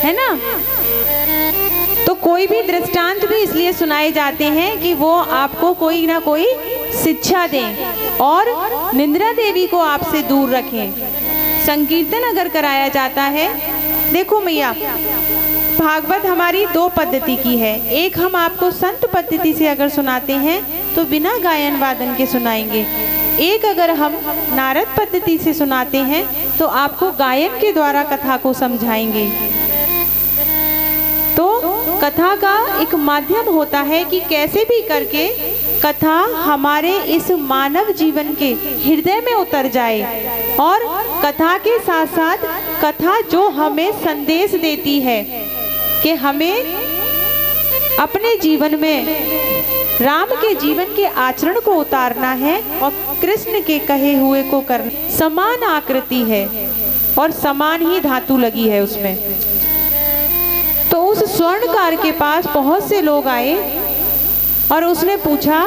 है ना। तो कोई भी दृष्टांत भी इसलिए सुनाए जाते हैं कि वो आपको कोई ना कोई शिक्षा दें और निंद्रा देवी को आपसे दूर रखें। संकीर्तन अगर कराया जाता है, देखो मैया भागवत हमारी दो पद्धति की है। एक हम आपको संत पद्धति से अगर सुनाते हैं तो बिना गायन वादन के सुनाएंगे, एक अगर हम नारद पद्धति से सुनाते हैं तो आपको गायन के द्वारा कथा को समझाएंगे। तो कथा का एक माध्यम होता है कि कैसे भी करके कथा हमारे इस मानव जीवन के हृदय में उतर जाए, और कथा के साथ साथ कथा जो हमें संदेश देती है कि हमें अपने जीवन में राम के जीवन के आचरण को उतारना है और कृष्ण के कहे हुए को करना। समान आकृति है और समान ही धातु लगी है उसमें। तो उस स्वर्णकार के पास बहुत से लोग आए और उसने पूछा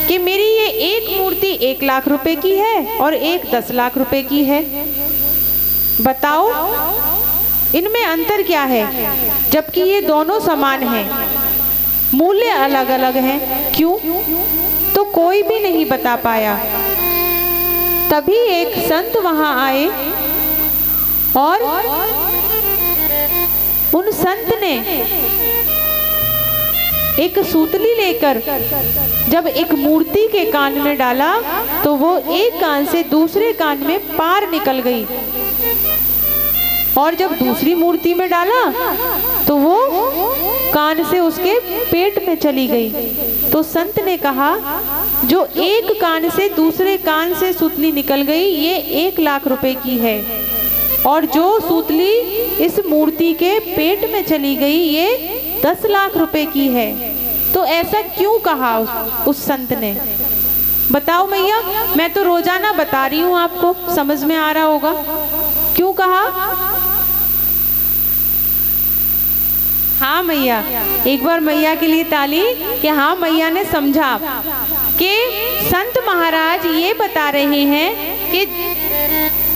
कि मेरी ये एक मूर्ति 1 लाख रुपए की है और एक 10 लाख रुपए की है, बताओ इनमें अंतर क्या है, जबकि ये दोनों समान हैं, मूल्य अलग अलग हैं, क्यों? तो कोई भी नहीं बता पाया। तभी एक संत वहां आए और उन संत ने एक सूतली लेकर जब एक मूर्ति के कान में डाला तो वो एक कान से दूसरे कान में पार निकल गई, और जब दूसरी मूर्ति में डाला तो वो कान से उसके पेट में चली गई। तो संत ने कहा जो एक कान से दूसरे कान से सूतली निकल गई ये 1 लाख रुपए की है, और जो सूतली इस मूर्ति के पेट में चली गई ये 10 लाख रुपए की है। तो ऐसा क्यों कहा उस संत ने, बताओ मैया। मैं तो रोजाना बता रही हूँ आपको, समझ में आ रहा होगा क्यों कहा। हाँ मैया, एक बार मैया के लिए ताली कि हाँ मैया ने समझा कि संत महाराज ये बता रहे हैं कि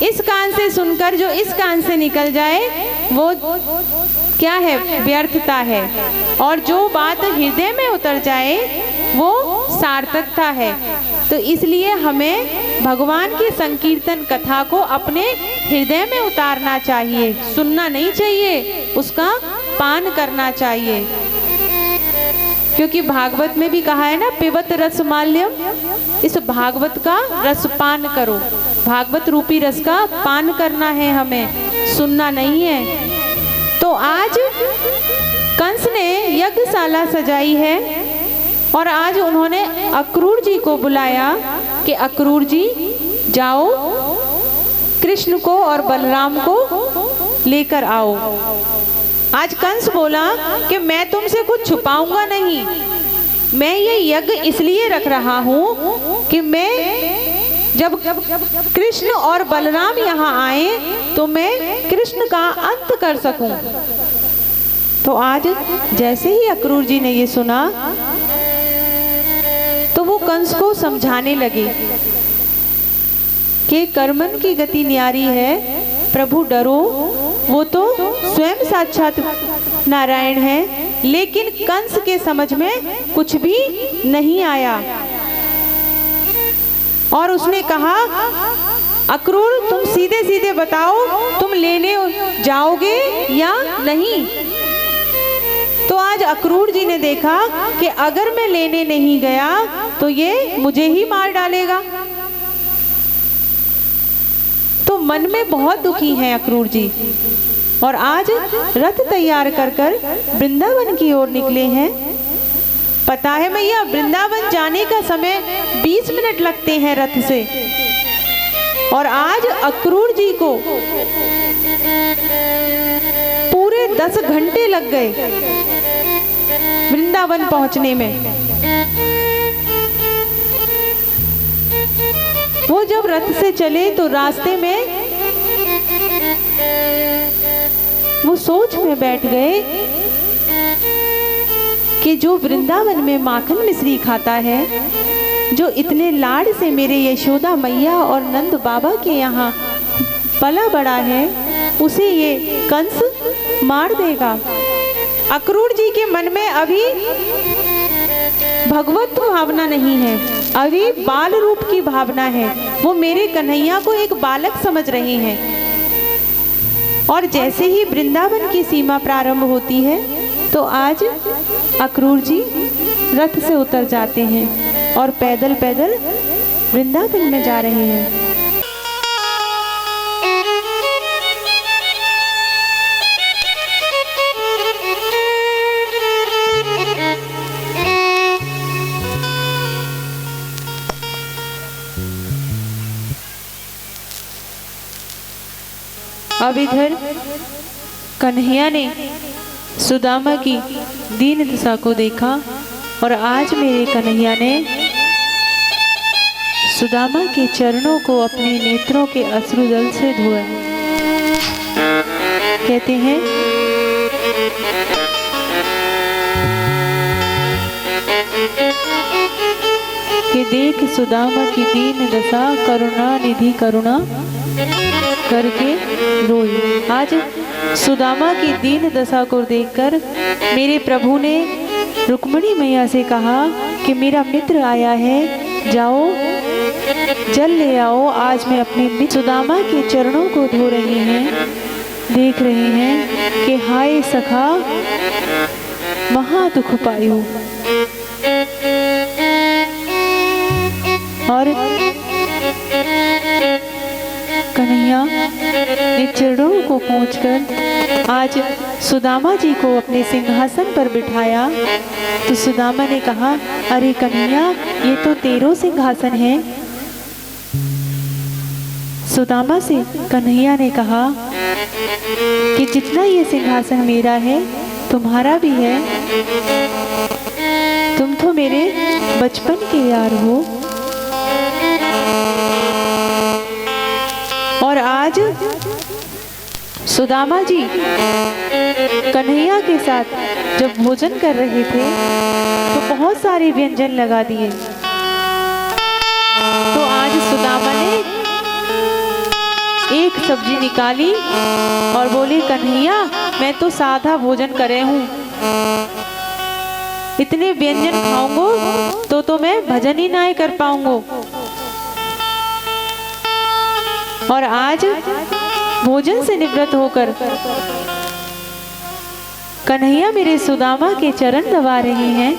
इस कान से सुनकर जो इस कान से निकल जाए वो क्या है, व्यर्थता है, और जो बात हृदय में उतर जाए वो सार्थकता है। तो इसलिए हमें भगवान की संकीर्तन कथा को अपने हृदय में उतारना चाहिए, सुनना नहीं चाहिए, उसका पान करना चाहिए। क्योंकि भागवत में भी कहा है ना, पिबत रस माल्यम, इस भागवत का रस पान करो। भागवत रूपी रस का पान करना है हमें, सुनना नहीं है। तो आज कंस ने यज्ञशाला सजाई है और आज उन्होंने अक्रूर जी को बुलाया कि अक्रूर जी जाओ कृष्ण को और बलराम को लेकर आओ। आज कंस बोला कि मैं तुमसे कुछ छुपाऊंगा नहीं, मैं ये यज्ञ इसलिए रख रहा हूँ कि मैं जब कृष्ण और बलराम यहाँ आए तो मैं कृष्ण का अंत कर सकूं। तो आज जैसे ही अक्रूर जी ने ये सुना तो वो कंस को समझाने लगे कि कर्मन की गति न्यारी है, प्रभु डरो, वो तो स्वयं साक्षात नारायण है। लेकिन कंस के समझ में कुछ भी नहीं आया और उसने कहा अक्रूर तुम सीधे सीधे बताओ तुम लेने जाओगे या नहीं। तो आज अक्रूर जी ने देखा कि अगर मैं लेने नहीं गया तो ये मुझे ही मार डालेगा। तो मन में बहुत दुखी हैं अक्रूर जी और आज रथ तैयार कर कर वृंदावन की ओर निकले हैं। पता है मैया, वृंदावन जाने का समय 20 मिनट लगते हैं रथ से, और आज अक्रूर जी को पूरे 10 घंटे लग गए वृंदावन पहुंचने में। वो जब रथ से चले तो रास्ते में वो सोच में बैठ गए कि जो वृंदावन में माखन मिश्री खाता है, जो इतने लाड से मेरे यशोदा मैया और नंद बाबा के यहाँ पला बड़ा है, उसे ये कंस मार देगा। अक्रूर जी के मन में अभी भगवत भावना नहीं है, अभी बाल रूप की भावना है। वो मेरे कन्हैया को एक बालक समझ रहे हैं। और जैसे ही वृंदावन की सीमा प्रारंभ होती है तो आज अक्रूर जी रथ से उतर जाते हैं और पैदल पैदल वृंदावन में जा रहे हैं। अब इधर कन्हैया ने सुदामा की दीन दशा को देखा और आज मेरे कन्हैया ने सुदामा के चरणों को अपने नेत्रों के अश्रु जल से धोया। कहते हैं कि देख सुदामा की दीन दशा, करुणा निधि करुणा करके रोई। आज सुदामा की दीन दशा को देखकर मेरे प्रभु ने रुक्मिणी मैया से कहा कि मेरा मित्र आया है, जाओ जल ले आओ। आज मैं अपने मित्र सुदामा के चरणों को धो रही हैं। देख रहे हैं कि हाय सखा महा दुख पायो। और कन्हैया ने चरणों को पहुंचकर आज सुदामा जी को अपने सिंहासन पर बिठाया। तो सुदामा ने कहा, अरे कन्हैया ये तो तेरो सिंहासन है। सुदामा से कन्हैया ने कहा कि जितना ये सिंहासन मेरा है तुम्हारा भी है, तुम तो मेरे बचपन के यार हो। और आज सुदामा जी कन्हैया के साथ जब भोजन कर रहे थे तो बहुत सारे व्यंजन लगा दिए। तो आज सुदामा ने एक सब्जी निकाली और बोले, कन्हैया मैं तो सादा भोजन करे हूँ, इतने व्यंजन खाऊंगा तो मैं भजन ही ना कर पाऊंगा। और आज भोजन से निवृत्त होकर कन्हैया मेरे सुदामा के चरण दबा रहे हैं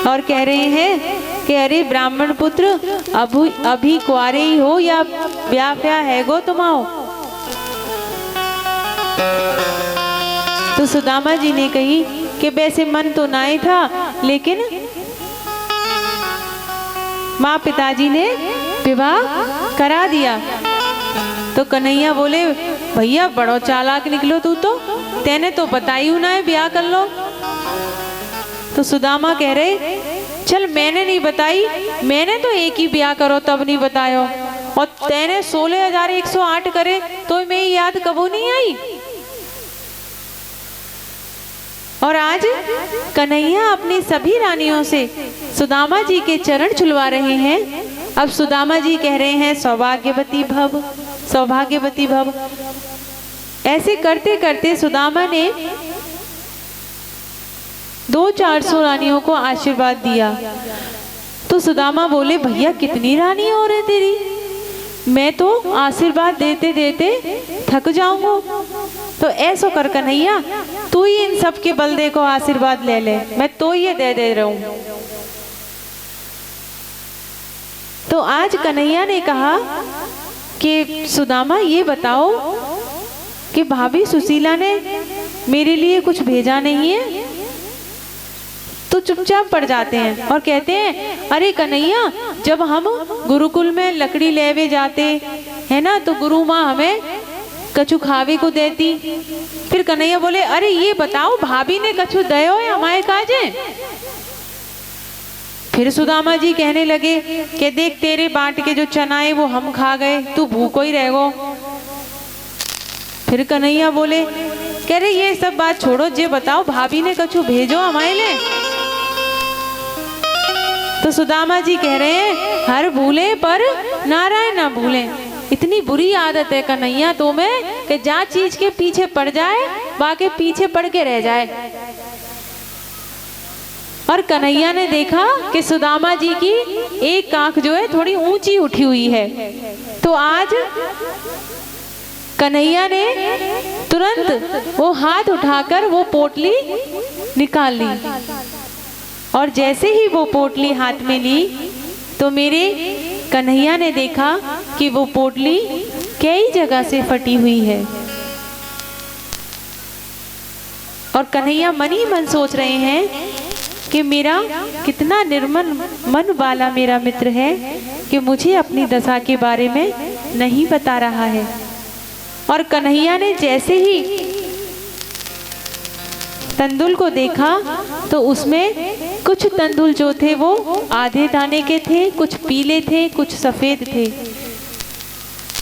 और कह रहे हैं कि अरे ब्राह्मण पुत्र अभी कुआरे ही हो या ब्याह है गो तुमाओ। तो सुदामा जी ने कही कि वैसे मन तो ना ही था, लेकिन माँ पिताजी ने विवाह करा दिया। तो कन्हैया बोले, भैया बड़ो चालाक निकलो तू तो, तेने तो बताई ना है ब्याह कर लो। तो सुदामा कह रहे, चल मैंने नहीं बताई, मैंने तो एक ही ब्याह करो तब नहीं बतायो, और तेने 16,108 करे तो मैं याद कबू नहीं आई। और आज कन्हैया अपनी सभी रानियों से सुदामा जी के चरण छुलवा रहे हैं। अब सुदामा जी कह रहे हैं, सौभाग्यवती भव, सौभाग्यवती भव। ऐसे करते करते सुदामा ने 200-400 रानियों को आशीर्वाद दिया। तो सुदामा बोले, भैया कितनी रानी हो रही तेरी, मैं तो आशीर्वाद देते देते थक जाऊंगा। तो ऐसो कर कन्हैया, तू ही इन सब के बलदे को आशीर्वाद ले ले, मैं तो ये दे रहा हूं। तो आज कन्हैया ने कहा कि सुदामा ये बताओ कि भाभी सुशीला ने मेरे लिए कुछ भेजा नहीं है। तो चुपचाप पड़ जाते हैं और कहते हैं, अरे कन्हैया जब हम गुरुकुल में लकड़ी लेवे जाते है ना, तो गुरु माँ हमें कछु खावे को देती। फिर कन्हैया बोले, अरे ये बताओ भाभी ने कछु दयो है हमारे काजे। फिर सुदामा जी कहने लगे कि देख तेरे बांट के जो चना है वो हम खा गए, तू भूखो ही रह गो। फिर कन्हैया बोले कह रहे ये सब बात छोड़ो, जे बताओ भाभी ने कछु भेजो हमारे लिए। तो सुदामा जी कह रहे हैं हर भूले पर नारायण ना भूले। इतनी बुरी आदत है कन्हैया तो में कि जहाँ चीज के पीछे पड़ जाए बाकी पीछे पड़ के रह जाए। और कन्हैया ने देखा कि सुदामा जी की एक आंख जो है थोड़ी ऊंची उठी हुई है, तो आज कन्हैया ने तुरंत वो हाथ उठाकर वो पोटली निकाल ली। और जैसे ही वो पोटली हाथ में ली तो मेरे कन्हैया ने देखा कि वो पोटली कई जगह से फटी हुई है। और कन्हैया मन ही मन सोच रहे हैं कि मेरा कितना निर्मल मन वाला मेरा मित्र है कि मुझे अपनी दशा के बारे में नहीं बता रहा है। और कन्हैया ने जैसे ही तंदुल को देखा तो उसमें कुछ तंदुल जो थे वो आधे दाने के थे, कुछ पीले थे, कुछ सफेद थे।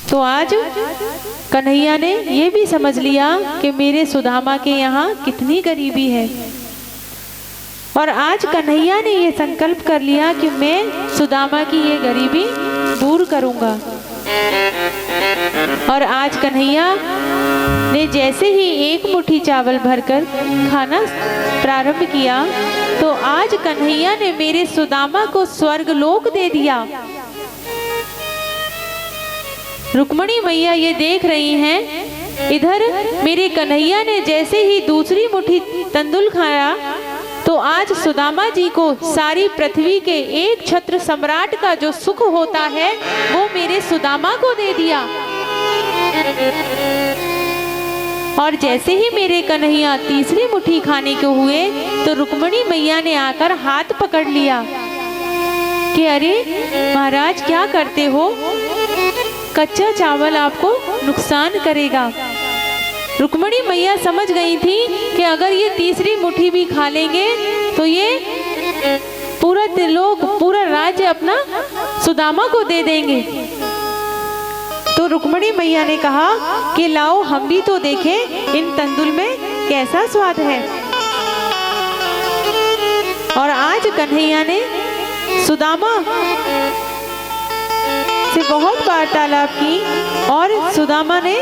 तो आज कन्हैया ने ये भी समझ लिया कि मेरे सुदामा के यहाँ कितनी गरीबी है। और आज कन्हैया ने ये संकल्प कर लिया कि मैं सुदामा की ये गरीबी दूर करूंगा। और आज कन्हैया ने जैसे ही एक मुट्ठी चावल भरकर खाना प्रारंभ किया तो आज कन्हैया ने मेरे सुदामा को स्वर्गलोक दे दिया। रुक्मणी मैया ये देख रही हैं, इधर मेरे कन्हैया ने जैसे ही दूसरी मुट्ठी तंदुल खाया तो आज सुदामा जी को सारी पृथ्वी के एक छत्र सम्राट का जो सुख होता है वो मेरे सुदामा को दे दिया। और जैसे ही मेरे कन्हैया तीसरी मुट्ठी खाने को हुए तो रुक्मणी मैया ने आकर हाथ पकड़ लिया कि अरे महाराज क्या करते हो, कच्चा चावल आपको नुकसान करेगा। रुक्मणी मैया समझ गई थी कि अगर ये तीसरी मुट्ठी भी खा लेंगे तो ये पूरा लोग पूरा राज्य अपना सुदामा को दे देंगे। तो रुक्मणी मैया ने कहा कि लाओ हम भी तो देखें इन तंदुल में कैसा स्वाद है। और आज कन्हैया ने सुदामा से बहुत वार्तालाप की और सुदामा ने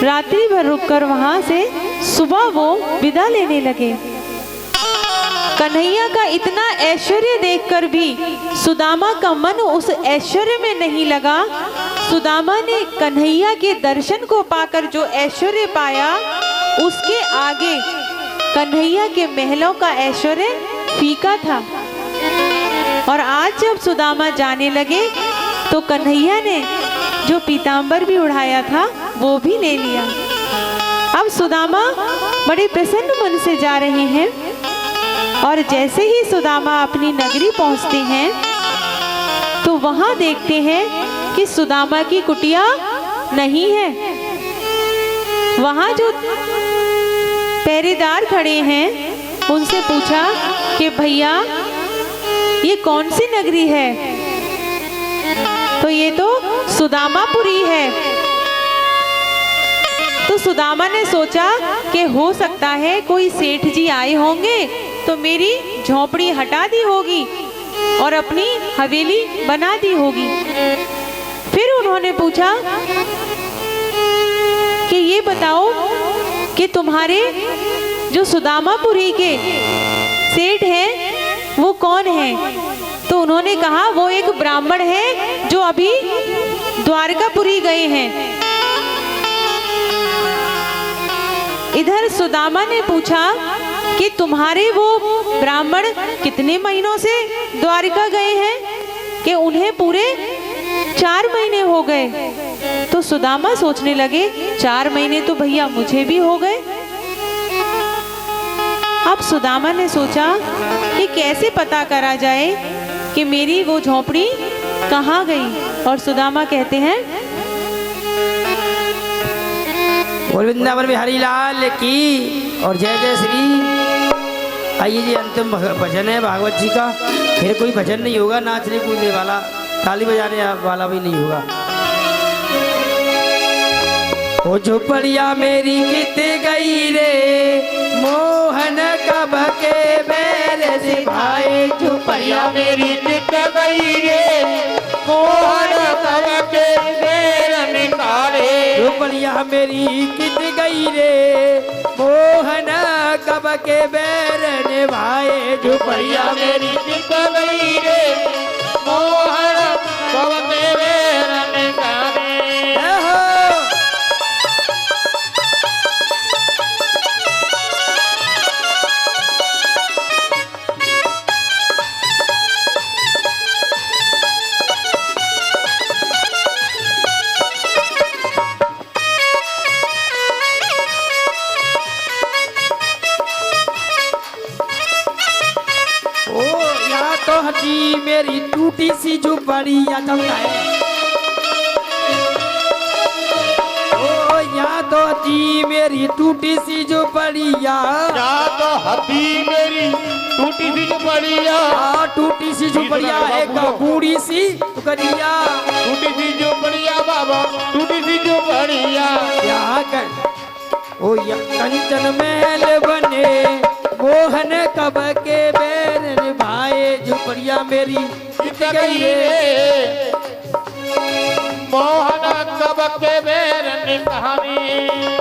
रात्रि भर रुककर वहां से सुबह वो विदा लेने लगे। कन्हैया का इतना ऐश्वर्य देखकर भी सुदामा का मन उस ऐश्वर्य में नहीं लगा। सुदामा ने कन्हैया के दर्शन को पाकर जो ऐश्वर्य पाया उसके आगे कन्हैया के महलों का ऐश्वर्य फीका था। और आज जब सुदामा जाने लगे तो कन्हैया ने जो पीतांबर भी उड़ाया था वो भी ले लिया। अब सुदामा बड़े प्रसन्न मन से जा रहे हैं। और जैसे ही सुदामा अपनी नगरी पहुंचते हैं तो वहां देखते हैं कि सुदामा की कुटिया नहीं है। वहां जो पहरेदार खड़े हैं उनसे पूछा कि भैया ये कौन सी नगरी है? तो ये तो सुदामापुरी है। तो सुदामा ने सोचा कि हो सकता है कोई सेठ जी आए होंगे तो मेरी झोपड़ी हटा दी होगी और अपनी हवेली बना दी होगी। फिर उन्होंने पूछा कि ये बताओ कि तुम्हारे जो सुदामापुरी के सेठ हैं वो कौन है? तो उन्होंने कहा वो एक ब्राह्मण है जो अभी द्वारकापुरी गए हैं। इधर सुदामा ने पूछा कि तुम्हारे वो ब्राह्मण कितने महीनों से द्वारका गए हैं? कि उन्हें पूरे 4 महीने हो गए। तो सुदामा सोचने लगे 4 महीने तो भैया मुझे भी हो गए। अब सुदामा ने सोचा कि कैसे पता करा जाए कि मेरी वो झोपड़ी कहाँ गई। और सुदामा कहते हैं
बोल वृंदावन में हरिलाल की और जय जय श्री। आइए जी, अंतिम भजन है भागवत जी का। फिर कोई भजन नहीं होगा, नाचने कूदने वाला, ताली बजाने वाला भी नहीं होगा। ओ झोपड़िया मेरी कित गई रे, मोहन कब के बैर निभाए।
झोपड़िया मेरी कित गई रे, मोहन कब के बैर निकाले।
झोपड़िया मेरी कित गई रे, मोहन कब के बैर निभाए।
झोपड़िया मेरी कित गई रे, मोहन कब के बैर निकाले।
तो हजी मेरी टूटी सी झुपड़िया चलता है। ओ यहाँ तो हजी मेरी टूटी सी झुपड़िया,
यहाँ तो हथी मेरी टूटी सी झोपड़िया।
टूटी सी झुपड़िया एक बूढ़ी सी टुकड़िया।
टूटी सी झोपड़िया बाबा, टूटी सी झोपड़िया।
यहाँ कर ओ या कंचन महल बने, मोहन कब के बैर निभाए। झुपड़िया मेरी
कित गई रे, मोहन कब के बैर निभाए।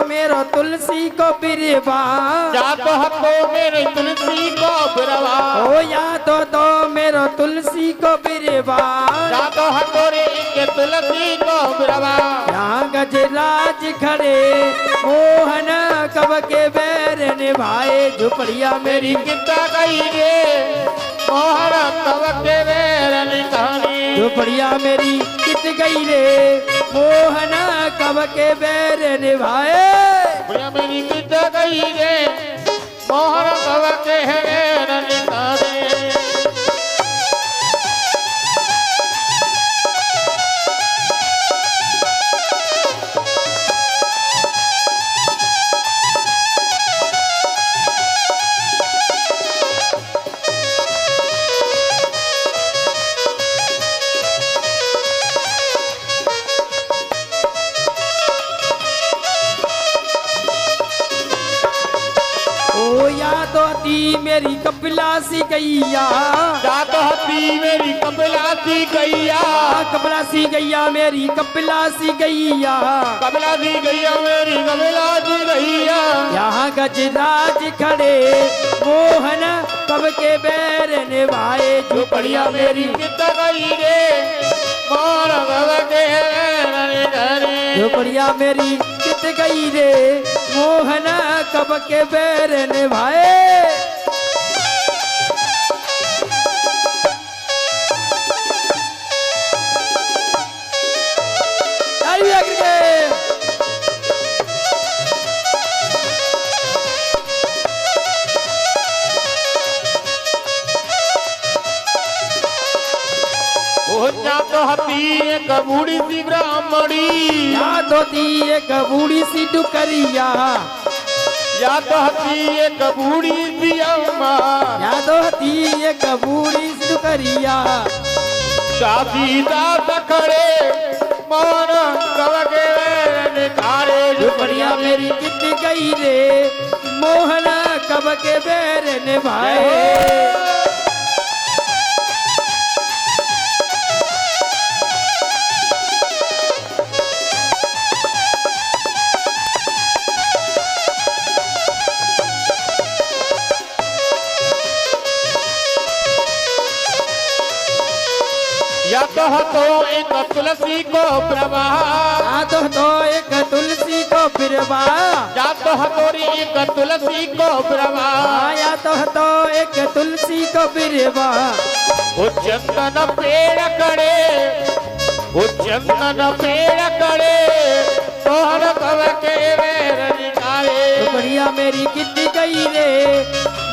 मेरो तुलसी को बिरवा,
या तो हतो मेरे तुलसी को बिरवा।
ओ या तो मेरो तुलसी को बिरवा,
या तो हतो रे के तुलसी को बिरवा।
यहाँ गजराज खड़े, मोहन कब के बैर निभाए। झुपड़िया मेरी
कित गई रे, मोहन कब के बैर निकाले।
झुपड़िया मेरी कित गई रे, मोहन कब के बैर निभाए।
झोपड़िया मेरी कित गई रे, मोहन कब के बैर निकाले।
मेरी कपिला सी गैया,
या तो हथी मेरी कपिला सी गैया।
कपिला सी गैया मेरी कपिला सी गैया।
कपिला सी गैया मेरी कपिला सी गैया।
यहाँ गजराज खड़े, मोहन कब के बैर निभाए। झोपड़िया मेरी
कित गई रे, मोहन कब के बैर निकाले।
झोपड़िया मेरी कित गई रे, मोहन कब के बैर निभाए।
या तो हथी एक बूढ़ी सी ब्राह्मणी।
या तो थी एक बूढ़ी सी डुकरिया।
या तो हथी एक बूढ़ी सी अम्मा।
या तो थी एक बूढ़ी सी डुकरिया।
दासी दास खड़े, मोहन कब के बैर निकाले।
झुपड़िया मेरी कित गई रे, मोहन कब के बैर निभाए।
या तो एक तुलसी को बिरवा।
या तो एक तुलसी को बिरवा।
या तो एक तुलसी को बिरवा।
या तो एक तुलसी को बिरवा।
वो चंदन पेड़ करे, वो चंदन पेड़ करे, मोहन कब के बैर निकाले।
मैया मेरी कितनी गई रे,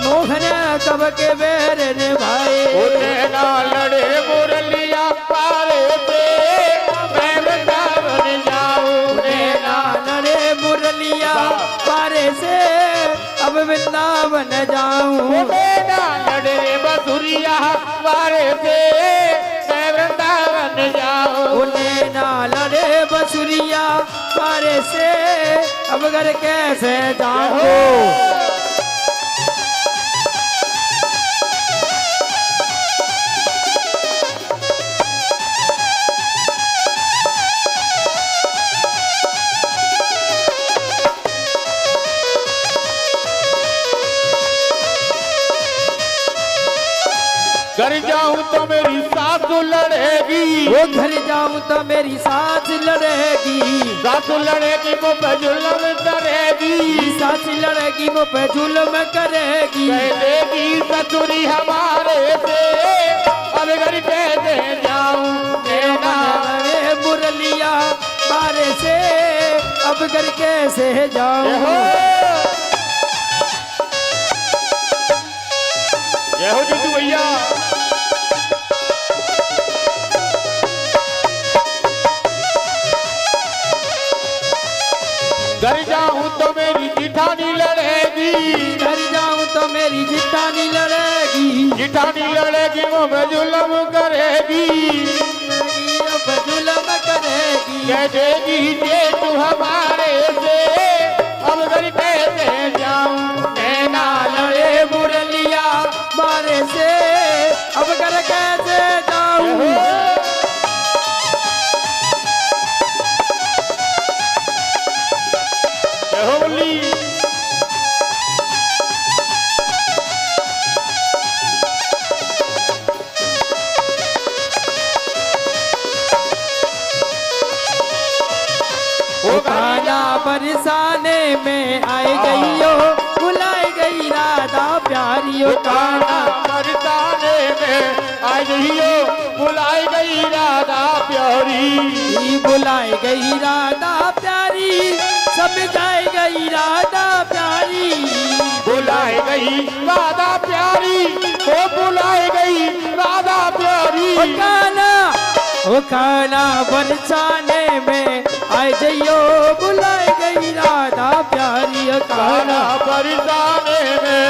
मोहन कब के बेर ने भाई।
नैना लड़े मुरलिया पारे से, मैं वृंदावन जाऊं।
नैना लड़े मुरलिया पारे से, अब वृंदावन जाऊं।
नैना लड़े बसुरिया पारे से, मैं वृंदावन जाऊं।
नैना लड़े बसुरिया पारे से, अब घर कैसे जाऊं।
घर जाऊं तो मेरी सास लड़ेगी,
वो घर जाऊं तो मेरी सास लड़ेगी।
सास लड़ेगी वो पे जुल्म करेगी,
सास लड़ेगी वो पे जुल्म करेगी।
कह देगी ससुरी हमारे से, अब घर कैसे जाऊं। नैना
लड़े मुरलिया पारे से, अब घर कैसे जाऊं।
जय हो जीतू भैया। घर जाऊं तो मेरी जिठानी लड़ेगी,
घर जाऊं तो मेरी जिठानी लड़ेगी।
जिठानी लड़ेगी वो मैं जुल्म करेगी,
अब जुल्म करेगी।
कह देगी जे तू हमारे से, अब घर कैसे जाऊं।
नैना लड़े मुरलिया बारे से, अब घर कैसे जाऊं।
जय हो बल्ली।
वो गाना बरसाने में आई गई हो, बुलाई गई राधा प्यारी। ओ
काना बरसाने में आई गई हो, बुलाई गई राधा प्यारी।
बुलाई गई राधा प्यारी, समझाई गई राधा प्यारी।
बुलाई गई राधा प्यारी, ओ बुलाई गई राधा प्यारी।
ओ गाना बरसाने में आई जइयो, बुलाई गई राधा प्यारी। ओ
काना बरसाने में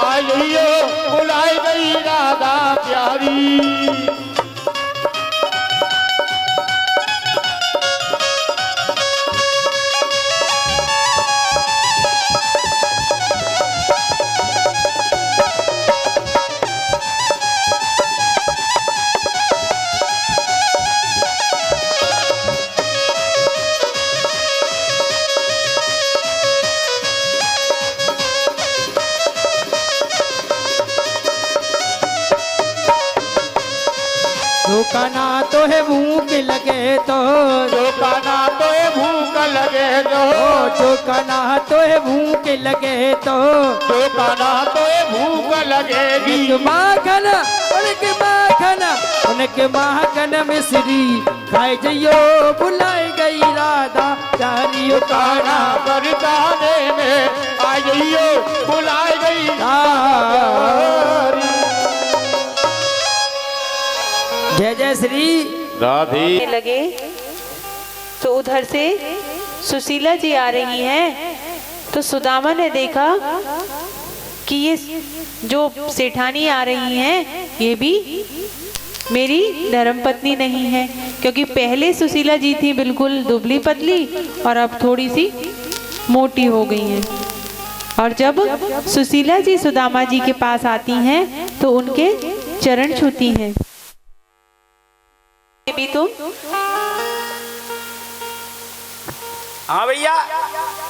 आई गई हो, बुलाई गई राधा प्यारी।
जो काना तो है भूख लगे तो,
जो काना तो है भूख लगे तो,
जो काना तो है भूख लगे तो,
जो काना तो है भूख लगेगी।
माखन उनके माखन, उनके माखन मिश्री खाई जइयो, बुलाई गई राधा प्यारी। ओ
काना बरसाने में आई गई हो, बुलाई गई
प्यारी। जय जय श्री
राधे।
लगे तो उधर से सुशीला जी आ रही हैं, तो सुदामा ने देखा कि ये जो सेठानी आ रही हैं ये भी मेरी धर्मपत्नी नहीं है, क्योंकि पहले सुशीला जी थी बिल्कुल दुबली पतली और अब थोड़ी सी मोटी हो गई हैं। और जब सुशीला जी सुदामा जी के पास आती हैं तो उनके चरण छूती हैं। भी तुम
हाँ भैया,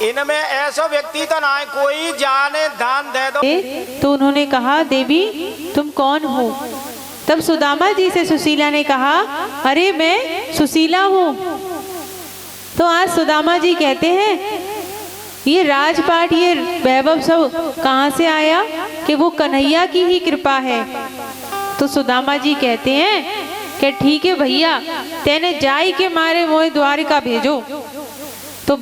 इनमें ऐसा व्यक्ति तो ना है कोई जाने दान दे दो।
तो उन्होंने कहा देवी तुम कौन हो? तब सुदामा जी से सुशीला ने कहा अरे मैं सुशीला हूँ। तो आज सुदामा जी कहते हैं ये राजपाट ये वैभव सब कहाँ से आया कि वो कन्हैया की ही कृपा है। तो सुदामा जी कहते हैं कि ठीक है भैया, तेने जाई के मारे मोए द्वारिका भेजो।